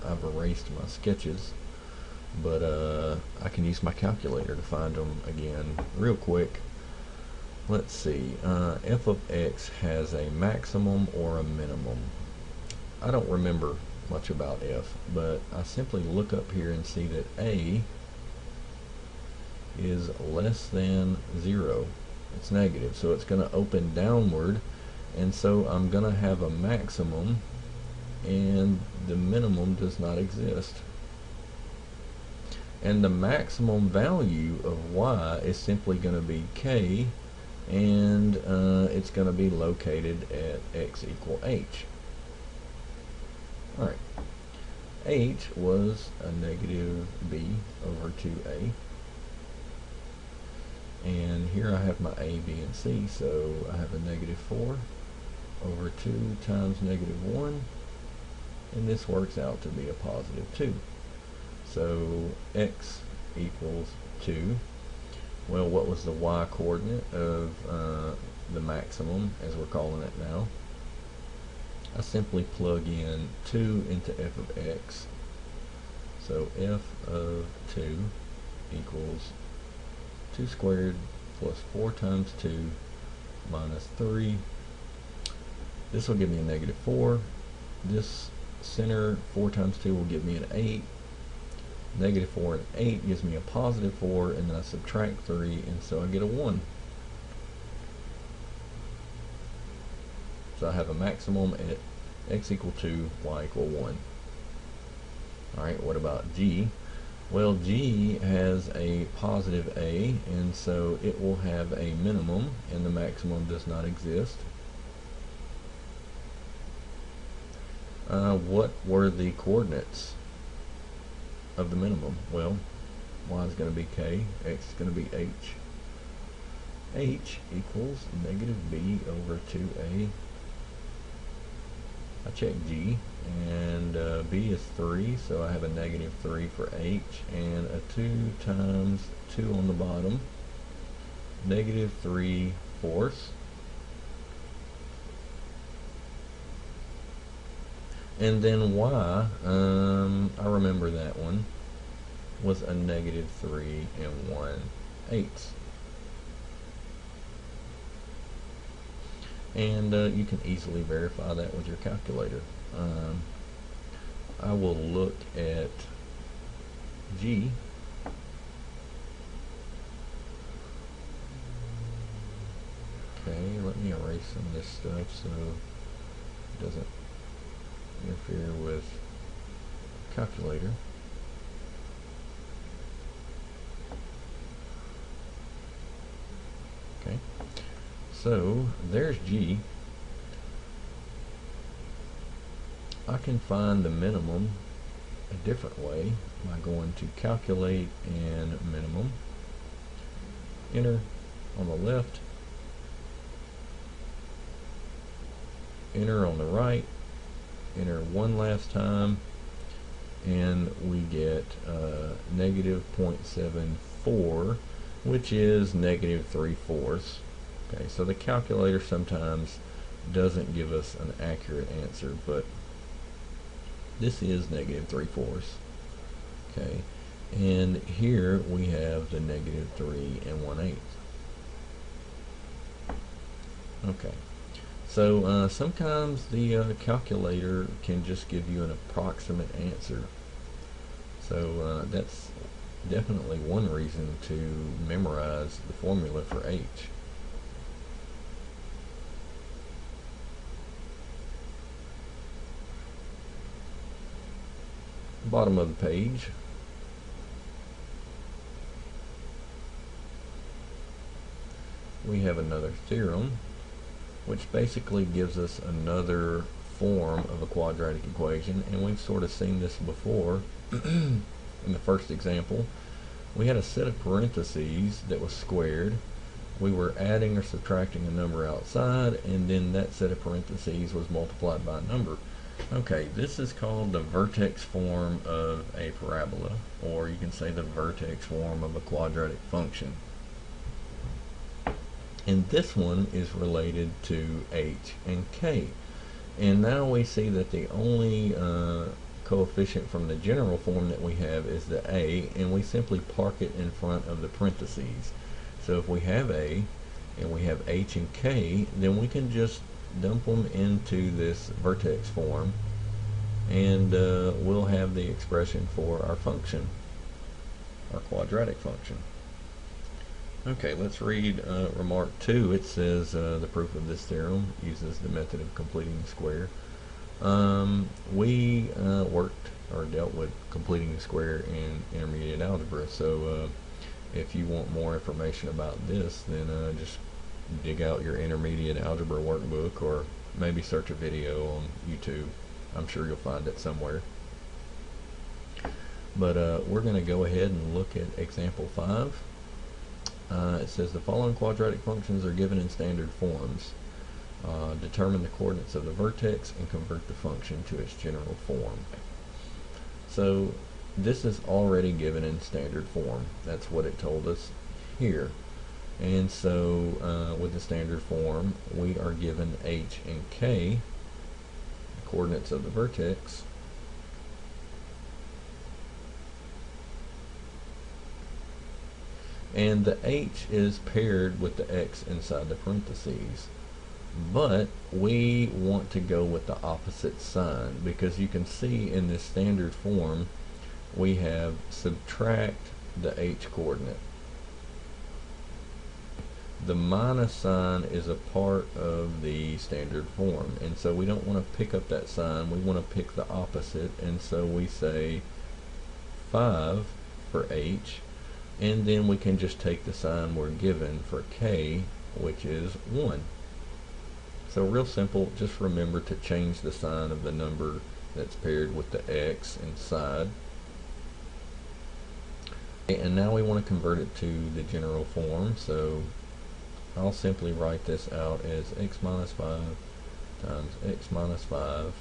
I've erased my sketches, but I can use my calculator to find them again real quick. Let's see, f of x has a maximum or a minimum. I don't remember much about f, but I simply look up here and see that a is less than 0. It's negative, so it's going to open downward, and so I'm going to have a maximum, and the minimum does not exist. And the maximum value of y is simply going to be k, and it's going to be located at x equal h. Alright, h was a negative b over 2a. And here I have my a, b, and c, so I have a negative 4 over 2 times negative 1, and this works out to be a positive 2. So x equals 2. Well, what was the y coordinate of the maximum, as we're calling it now? I simply plug in 2 into f of x. So f of 2 equals 2 squared plus 4 times 2 minus 3. This will give me a negative 4. This center, 4 times 2, will give me an 8. Negative 4 and 8 gives me a positive 4, and then I subtract 3, and so I get a 1. So I have a maximum at x equal 2, y equal 1. Alright, what about g? Well, g has a positive a, and so it will have a minimum, and the maximum does not exist. What were the coordinates of the minimum? Well, y is going to be k, x is going to be h. H equals negative b over 2a. I check g, and b is 3, so I have a negative 3 for h, and a 2 times 2 on the bottom, negative 3/4. And then y, I remember that one, was a negative 3 and 1/8. And you can easily verify that with your calculator. I will look at g. Okay, let me erase some of this stuff so it doesn't interfere with calculator. Okay, so there's g. I can find the minimum a different way by going to calculate and minimum, enter on the left, enter on the right, enter one last time, and we get negative 0.74, which is negative 3/4. Okay, so the calculator sometimes doesn't give us an accurate answer, but this is negative 3/4. Okay, and here we have the negative 3 and 1/8. Okay, so sometimes the calculator can just give you an approximate answer. So that's definitely one reason to memorize the formula for h. Bottom of the page, we have another theorem which basically gives us another form of a quadratic equation, and we've sort of seen this before. In the first example, we had a set of parentheses that was squared. We were adding or subtracting a number outside, and then that set of parentheses was multiplied by a number. Okay, this is called the vertex form of a parabola, or you can say the vertex form of a quadratic function. And this one is related to h and k. And now we see that the only coefficient from the general form that we have is the a, and we simply park it in front of the parentheses. So if we have a and we have h and k, then we can just dump them into this vertex form, and we'll have the expression for our function, our quadratic function. Okay, let's read remark 2. It says the proof of this theorem uses the method of completing the square. We worked or dealt with completing the square in intermediate algebra, so if you want more information about this, then just dig out your intermediate algebra workbook, or maybe search a video on YouTube. I'm sure you'll find it somewhere. But we're going to go ahead and look at example 5. It says the following quadratic functions are given in standard forms. Determine the coordinates of the vertex and convert the function to its general form. So this is already given in standard form. That's what it told us here. And so with the standard form, we are given h and k, the coordinates of the vertex, and the h is paired with the x inside the parentheses. But we want to go with the opposite sign, because you can see in this standard form we have subtract the h coordinate. The minus sign is a part of the standard form, and so we don't want to pick up that sign. We want to pick the opposite, and so we say 5 for h, and then we can just take the sign we're given for k, which is 1. So real simple, just remember to change the sign of the number that's paired with the x inside. And now we want to convert it to the general form, so I'll simply write this out as x minus 5 times x minus 5.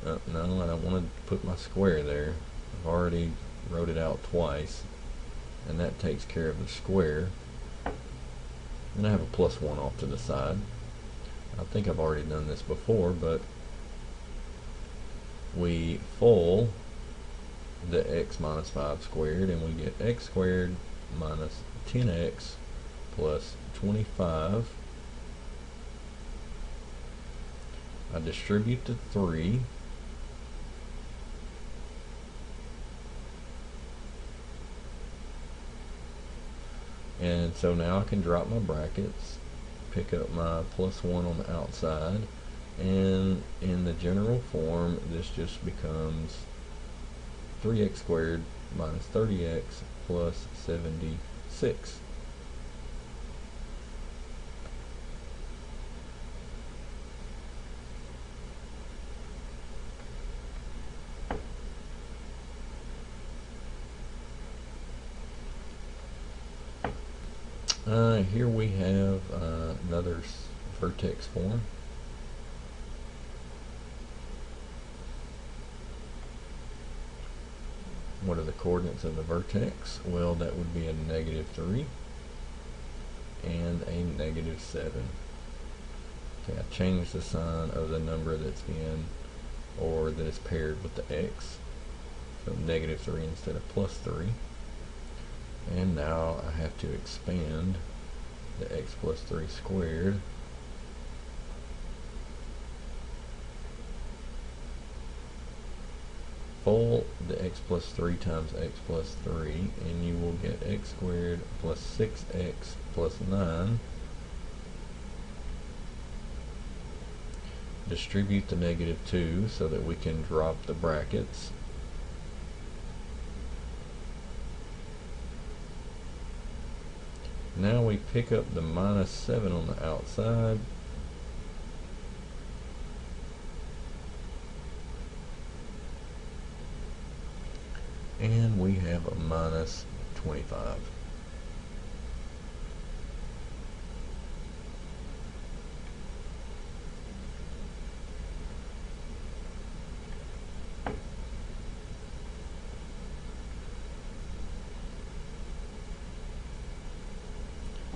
No, I don't want to put my square there. I've already wrote it out twice, and that takes care of the square. And I have a plus 1 off to the side. I think I've already done this before, but we FOIL the x minus 5 squared, and we get x squared minus 10x plus 25. I distribute the 3. And so now I can drop my brackets, pick up my plus 1 on the outside, and in the general form this just becomes 3x squared minus 30x plus 76. Here we have another vertex form. What are the coordinates of the vertex? Well, that would be a -3 and a -7. Okay, I changed the sign of the number that's in, or that is paired with the x, so -3 instead of +3. And now I have to expand the x plus 3 squared FOIL the x plus 3 times x plus 3, and you will get x squared plus 6x plus 9. Distribute the -2 so that we can drop the brackets. Now we pick up the -7 on the outside, and we have a -25.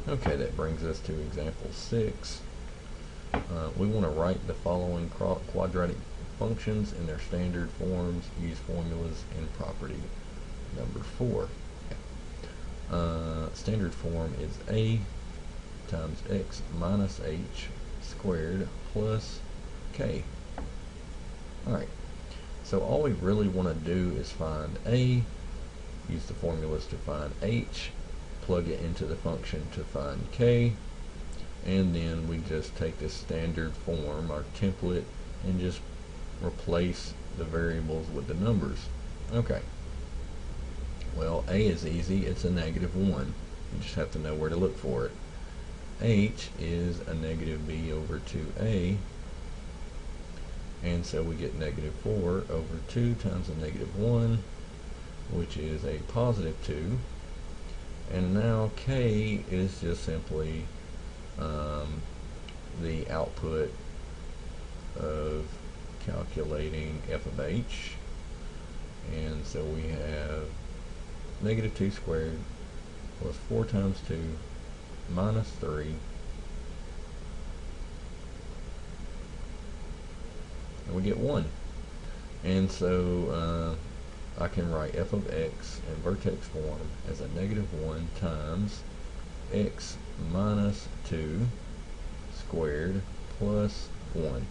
Okay, that brings us to example 6. We want to write the following quadratic functions in their standard forms, use formulas, and property number 4. Standard form is a times x minus h squared plus k. Alright, so all we really want to do is find A, use the formulas to find H, plug it into the function to find K, and then we just take this standard form, our template, and just replace the variables with the numbers. Okay. Well, A is easy. It's a -1. You just have to know where to look for it. H is a -b over 2a, and so we get -4 over 2 times a -1, which is a +2. And now K is just simply the output of calculating f of h, and so we have -2 squared plus 4 times 2 minus 3, and we get 1. And so I can write f of x in vertex form as a -1 times x minus 2 squared plus 1.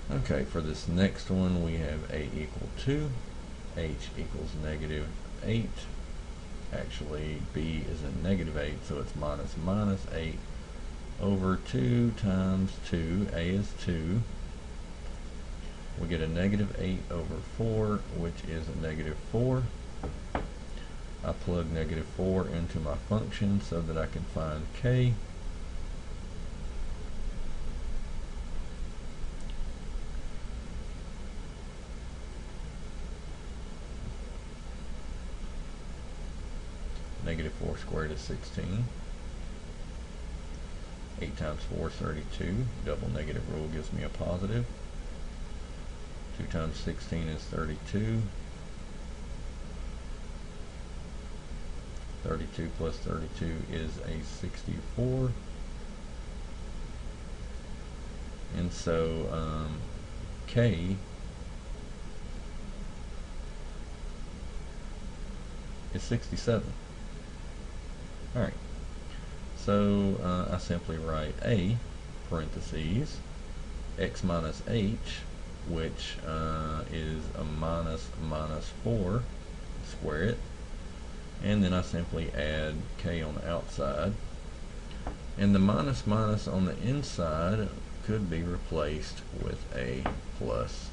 Okay, for this next one we have a equal 2, h equals -8. Actually, b is a -8, so it's minus 8 over 2 times 2, a is 2. We get a -8 over 4, which is a -4. I plug -4 into my function so that I can find k. -4 squared is 16. 8 times 4 is 32. Double negative rule gives me a positive. 2 times 16 is 32. 32 plus 32 is a 64. And so K is 67. Alright, so I simply write A, parentheses, x minus h, which is a minus 4, square it, and then I simply add k on the outside, and the minus on the inside could be replaced with a plus.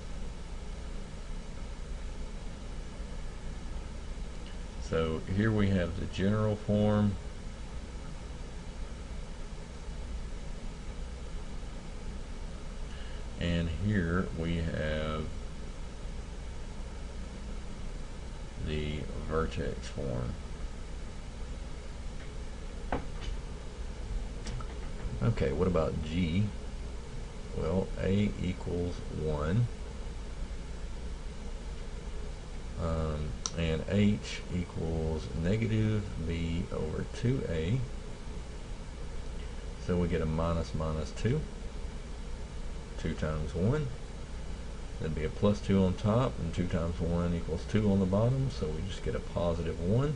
So here we have the general form, and here we have the vertex form. Okay, what about G? Well, A equals 1, and H equals -b over 2a, so we get a minus 2. 2 times 1, that'd be a plus 2 on top, and 2 times 1 equals 2 on the bottom, so we just get a positive 1.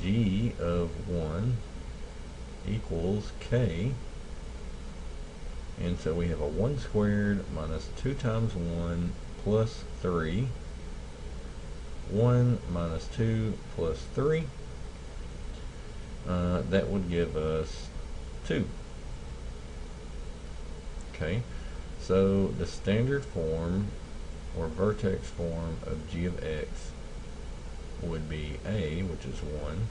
G of 1 equals k, and so we have a 1 squared minus 2 times 1 plus 3, 1 minus 2 plus 3, that would give us 2. Okay, so the standard form or vertex form of g of x would be a, which is 1,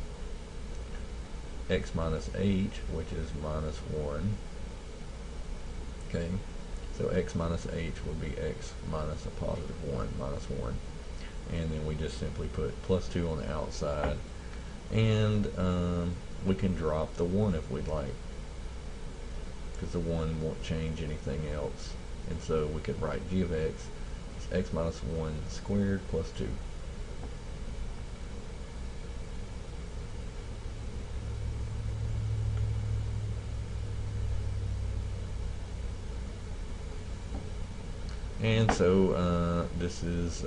x minus h, which is minus 1. Okay, so x minus h would be x minus a positive 1, minus 1. And then we just simply put plus 2 on the outside, and we can drop the 1 if we'd like, because the 1 won't change anything else. And so we could write g of x is x minus 1 squared plus 2. And so this is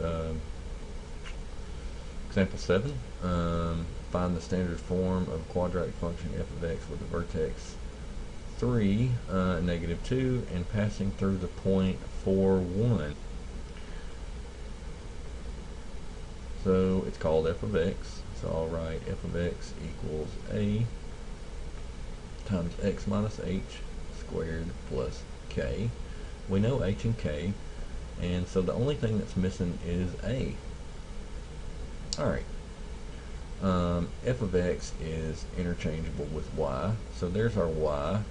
example 7. Find the standard form of quadratic function f of x with the vertex 3, -2, and passing through the point 4, 1. So it's called f of x. So I'll write f of x equals a times x minus h squared plus k. We know h and k, and so the only thing that's missing is a. Alright, f of x is interchangeable with y, so there's our y,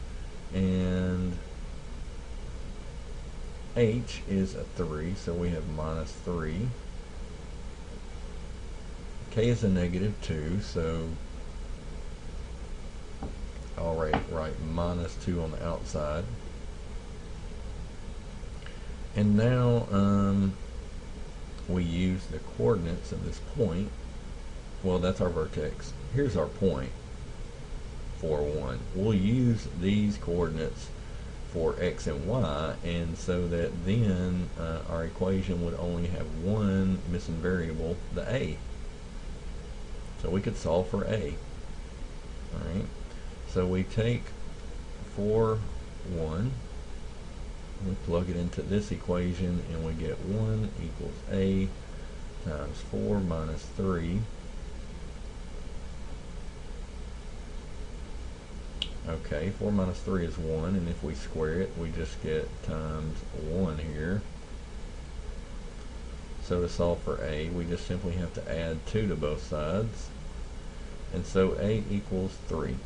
and h is a 3, so we have minus 3. K is a -2, so I'll write minus 2 on the outside. And now we use the coordinates of this point. Well, that's our vertex. Here's our point, 4, 1. We'll use these coordinates for x and y, and so that then our equation would only have one missing variable, the a. So we could solve for a. Alright, so we take 4, 1, we plug it into this equation, and we get 1 equals a times 4 minus 3. Okay, 4 minus 3 is 1, and if we square it, we just get times 1 here. So to solve for a, we just simply have to add 2 to both sides, and so a equals 3.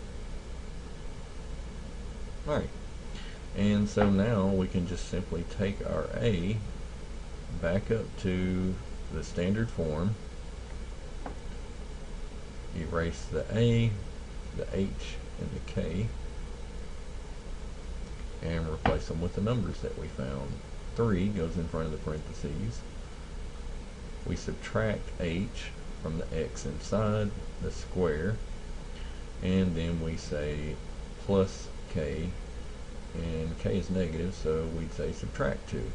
Alright, and so now we can just simply take our a back up to the standard form, erase the a, the h, and the k, and replace them with the numbers that we found. 3 goes in front of the parentheses. We subtract h from the x inside the square, and then we say plus k, and k is negative, so we'd say subtract 2.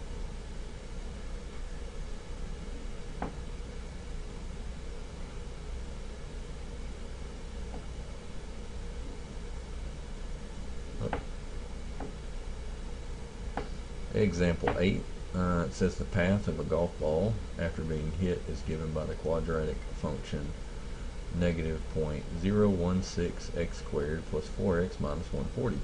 Example 8. It says the path of a golf ball after being hit is given by the quadratic function -0.016 x squared plus 4x minus 140.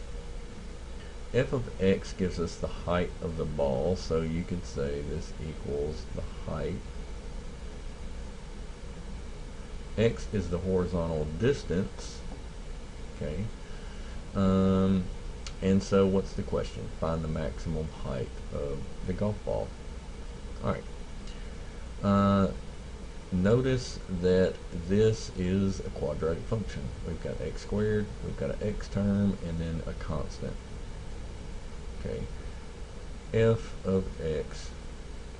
F of x gives us the height of the ball, so you could say this equals the height. X is the horizontal distance. Okay. And so what's the question? Find the maximum height of the golf ball. Alright. Notice that this is a quadratic function. We've got x squared, we've got an x term, and then a constant. Okay. F of x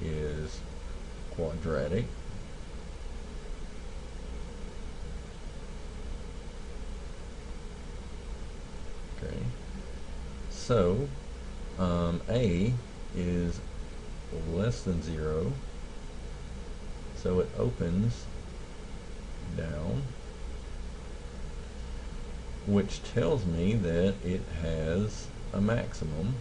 is quadratic. Okay. So, a is less than 0, so it opens down, which tells me that it has a maximum,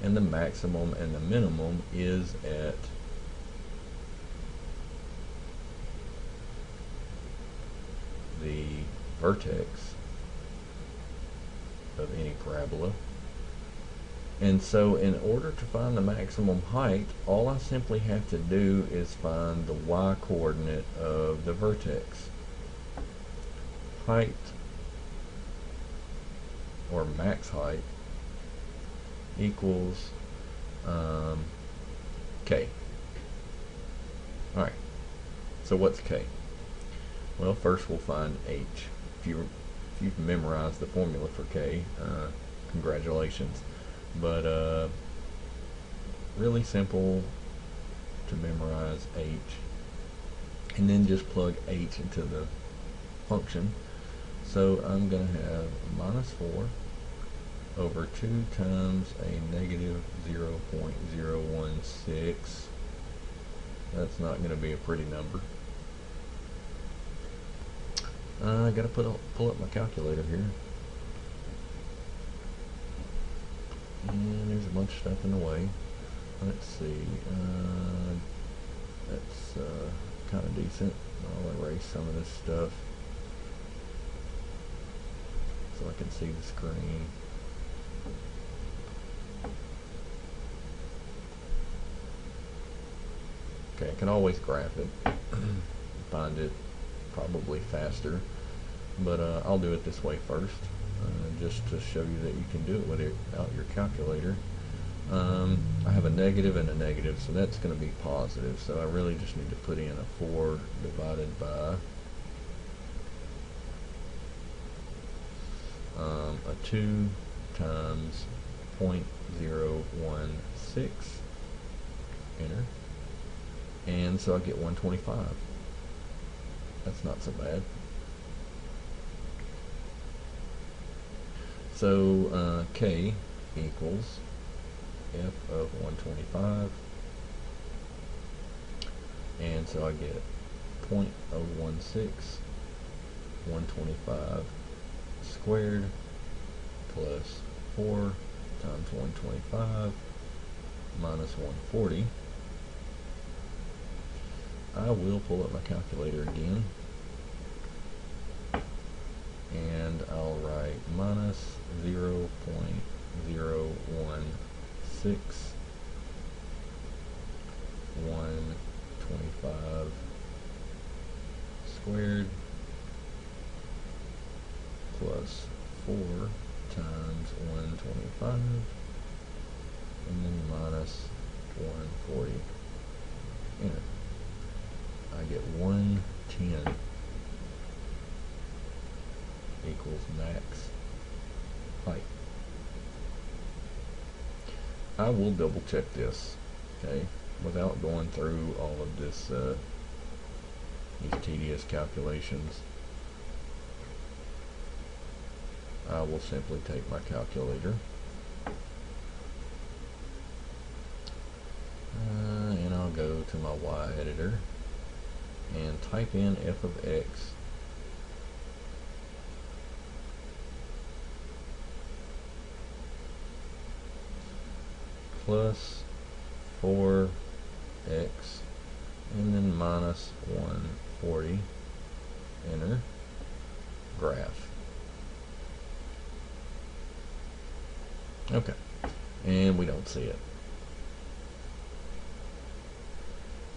and the maximum and the minimum is at the vertex of any parabola. And so in order to find the maximum height, all I simply have to do is find the y coordinate of the vertex. Height, or max height, equals k. Alright, so what's k? Well, first we'll find h. If you've memorized the formula for k, congratulations. But really simple to memorize h, and then just plug h into the function. So I'm going to have minus 4 over 2 times a -0.016. That's not going to be a pretty number. I gotta pull up my calculator here. And there's a bunch of stuff in the way. Let's see. That's kind of decent. I'll erase some of this stuff so I can see the screen. Okay, I can always graph it, find it probably faster, but I'll do it this way first, just to show you that you can do it without your calculator. I have a negative and a negative, so that's going to be positive, so I really just need to put in a 4 divided by a 2 times 0.016, enter, and so I get 125. That's not so bad. So K equals f of 125, and so I get 0.016 125 squared plus 4 times 125 minus 140. I will pull up my calculator again, and I'll write minus 0.016 125 squared plus 4 times 125, and then minus 140. Enter. I get 110 equals max height. I will double check this, okay, without going through all of this, these tedious calculations. I will simply take my calculator and I'll go to my Y editor and type in f of x plus 4x and then minus 140, enter, graph. Okay, and we don't see it.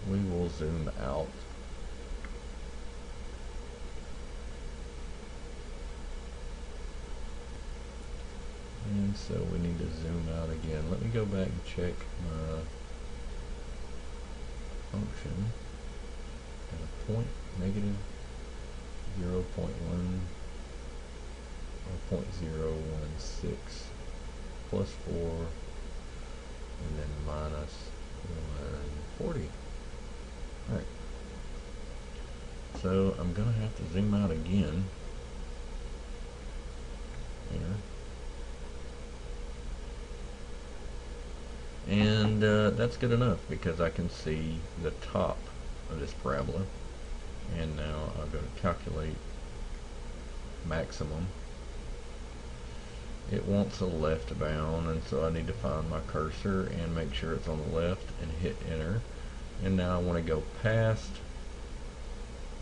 We will zoom out. And so we need to zoom out again. Let me go back and check my function at a point, negative 0.1 or 0.016 plus 4 and then minus 140. Alright. So I'm going to have to zoom out again here. And that's good enough because I can see the top of this parabola. And now I'll go to calculate maximum. It wants a left bound, and so I need to find my cursor and make sure it's on the left and hit enter. And now I want to go past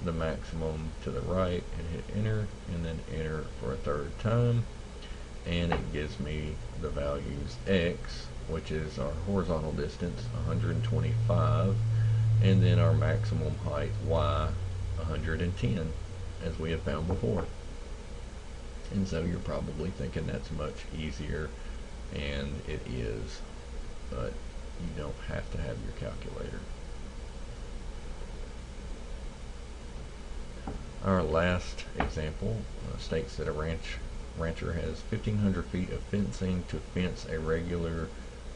the maximum to the right and hit enter, and then enter for a third time, and it gives me the values x, which is our horizontal distance, 125, and then our maximum height, y, 110, as we have found before. And so you're probably thinking that's much easier, and it is, but you don't have to have your calculator. Our last example states that a rancher has 1,500 feet of fencing to fence a regular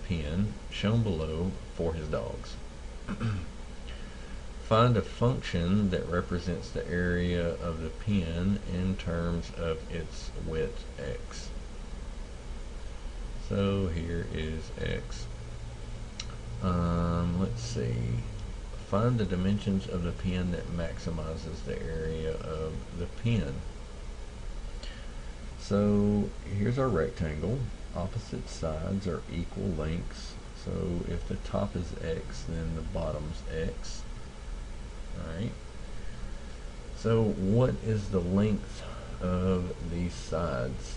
pen shown below for his dogs. Find a function that represents the area of the pen in terms of its width x. So here is x. Let's see. Find the dimensions of the pen that maximizes the area of the pen. So here's our rectangle. Opposite sides are equal lengths. So if the top is x, then the bottom's x. Alright. So what is the length of these sides?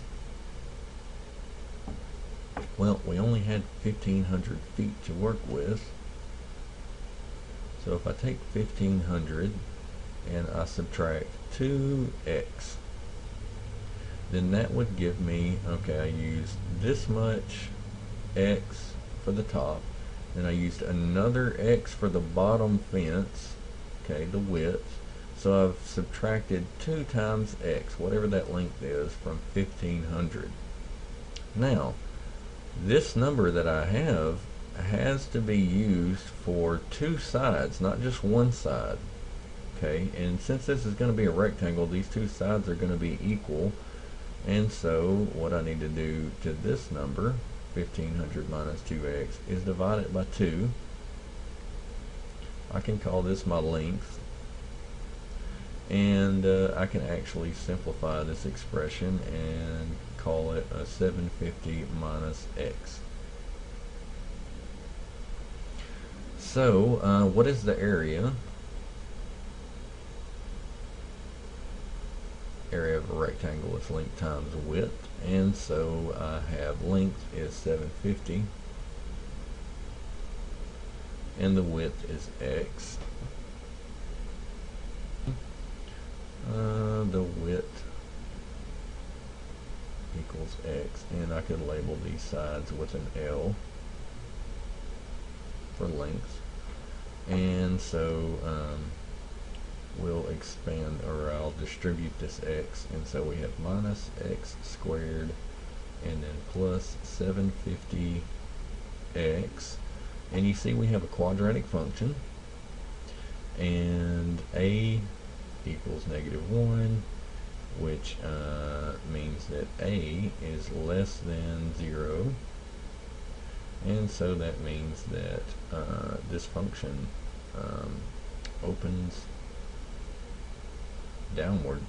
Well, we only had 1,500 feet to work with. So if I take 1,500 and I subtract 2x, then that would give me, okay, I used this much x for the top, then I used another x for the bottom fence, okay, the width. So I've subtracted 2 times x, whatever that length is, from 1,500. Now, this number that I have has to be used for 2 sides, not just one side. Okay, and since this is going to be a rectangle, these 2 sides are going to be equal. And so what I need to do to this number, 1,500 minus 2x, is divide it by 2. I can call this my length. And I can actually simplify this expression and call it a 750 minus x. So what is the area? Area of a rectangle is length times width, and so I have length is 750 and the width is x. The width equals x, and I could label these sides with an L for length. And so we'll expand, or I'll distribute this x, and so we have minus x squared and then plus 750x, and you see we have a quadratic function, and a equals -1, which means that a is less than 0, and so that means that this function opens downward,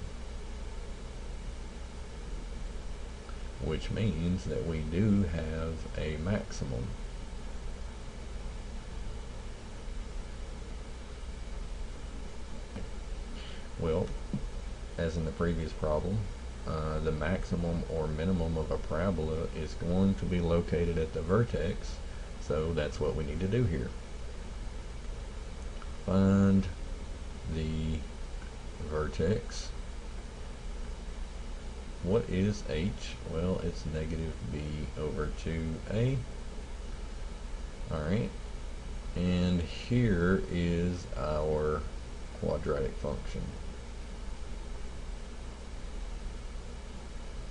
which means that we do have a maximum. Well, as in the previous problem, the maximum or minimum of a parabola is going to be located at the vertex, so that's what we need to do here. Find the vertex. What is h? Well, it's negative b over 2a. Alright, and here is our quadratic function.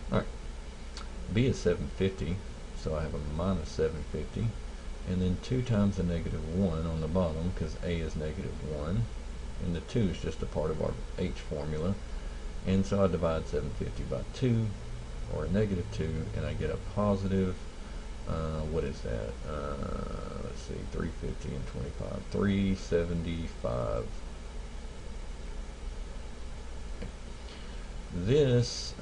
Alright, b is 750, so I have a minus 750, and then 2 times the -1 on the bottom, because a is -1, and the 2 is just a part of our h formula, and so I divide 750 by 2, or a -2, and I get a positive, what is that, let's see, 350 and 25, 375. This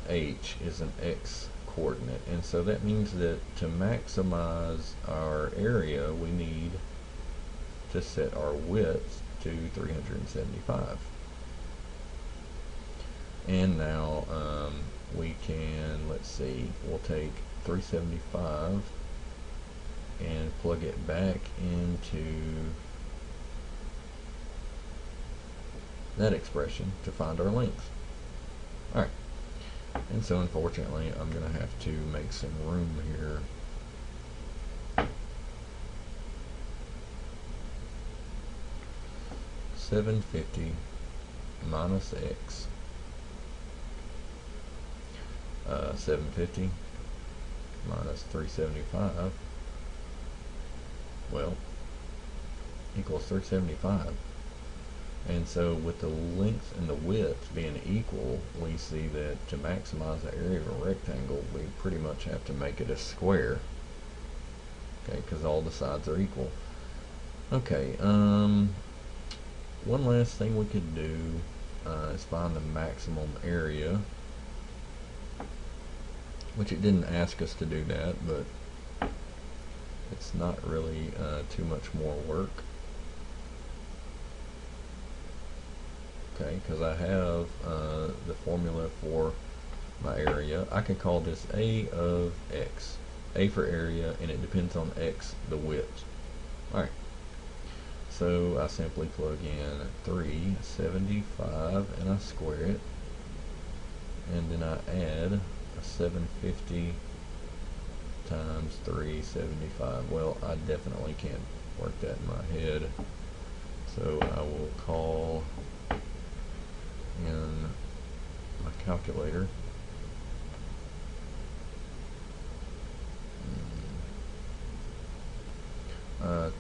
h is an x coordinate, and so that means that to maximize our area we need to set our width to 375. And now we can, let's see, we'll take 375 and plug it back into that expression to find our length. Alright, and so unfortunately I'm going to have to make some room here. $750 minus x, 750 minus 375, well, equals 375. And so with the length and the width being equal, we see that to maximize the area of a rectangle, we pretty much have to make it a square. Okay, because all the sides are equal. Okay, one last thing we could do is find the maximum area, which it didn't ask us to do that, but it's not really too much more work. Okay, because I have the formula for my area. I can call this A of X. A for area, and it depends on X, the width. Alright, so I simply plug in 375 and I square it, and then I add a 750 times 375. Well, I definitely can't work that in my head, so I will call in my calculator.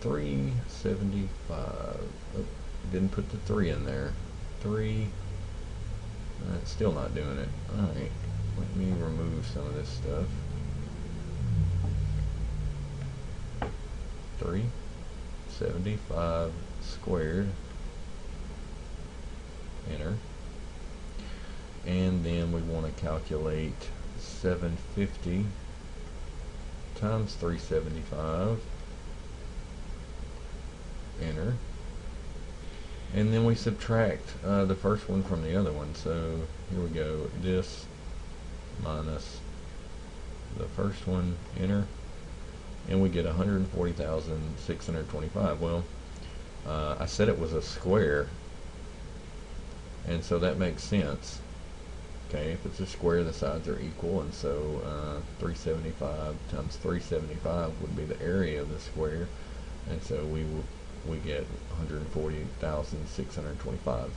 375. Oh, didn't put the 3 in there. 3. It's still not doing it. Alright, let me remove some of this stuff. 375 squared. Enter. And then we want to calculate 750 times 375. Enter. And then we subtract the first one from the other one. So here we go. This minus the first one. Enter. And we get 140,625. Well, I said it was a square, and so that makes sense. Okay, if it's a square, the sides are equal, and so 375 times 375 would be the area of the square, and so we get 140,625.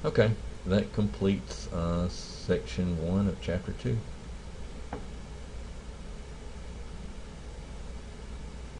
Okay, that completes section 1 of chapter 2.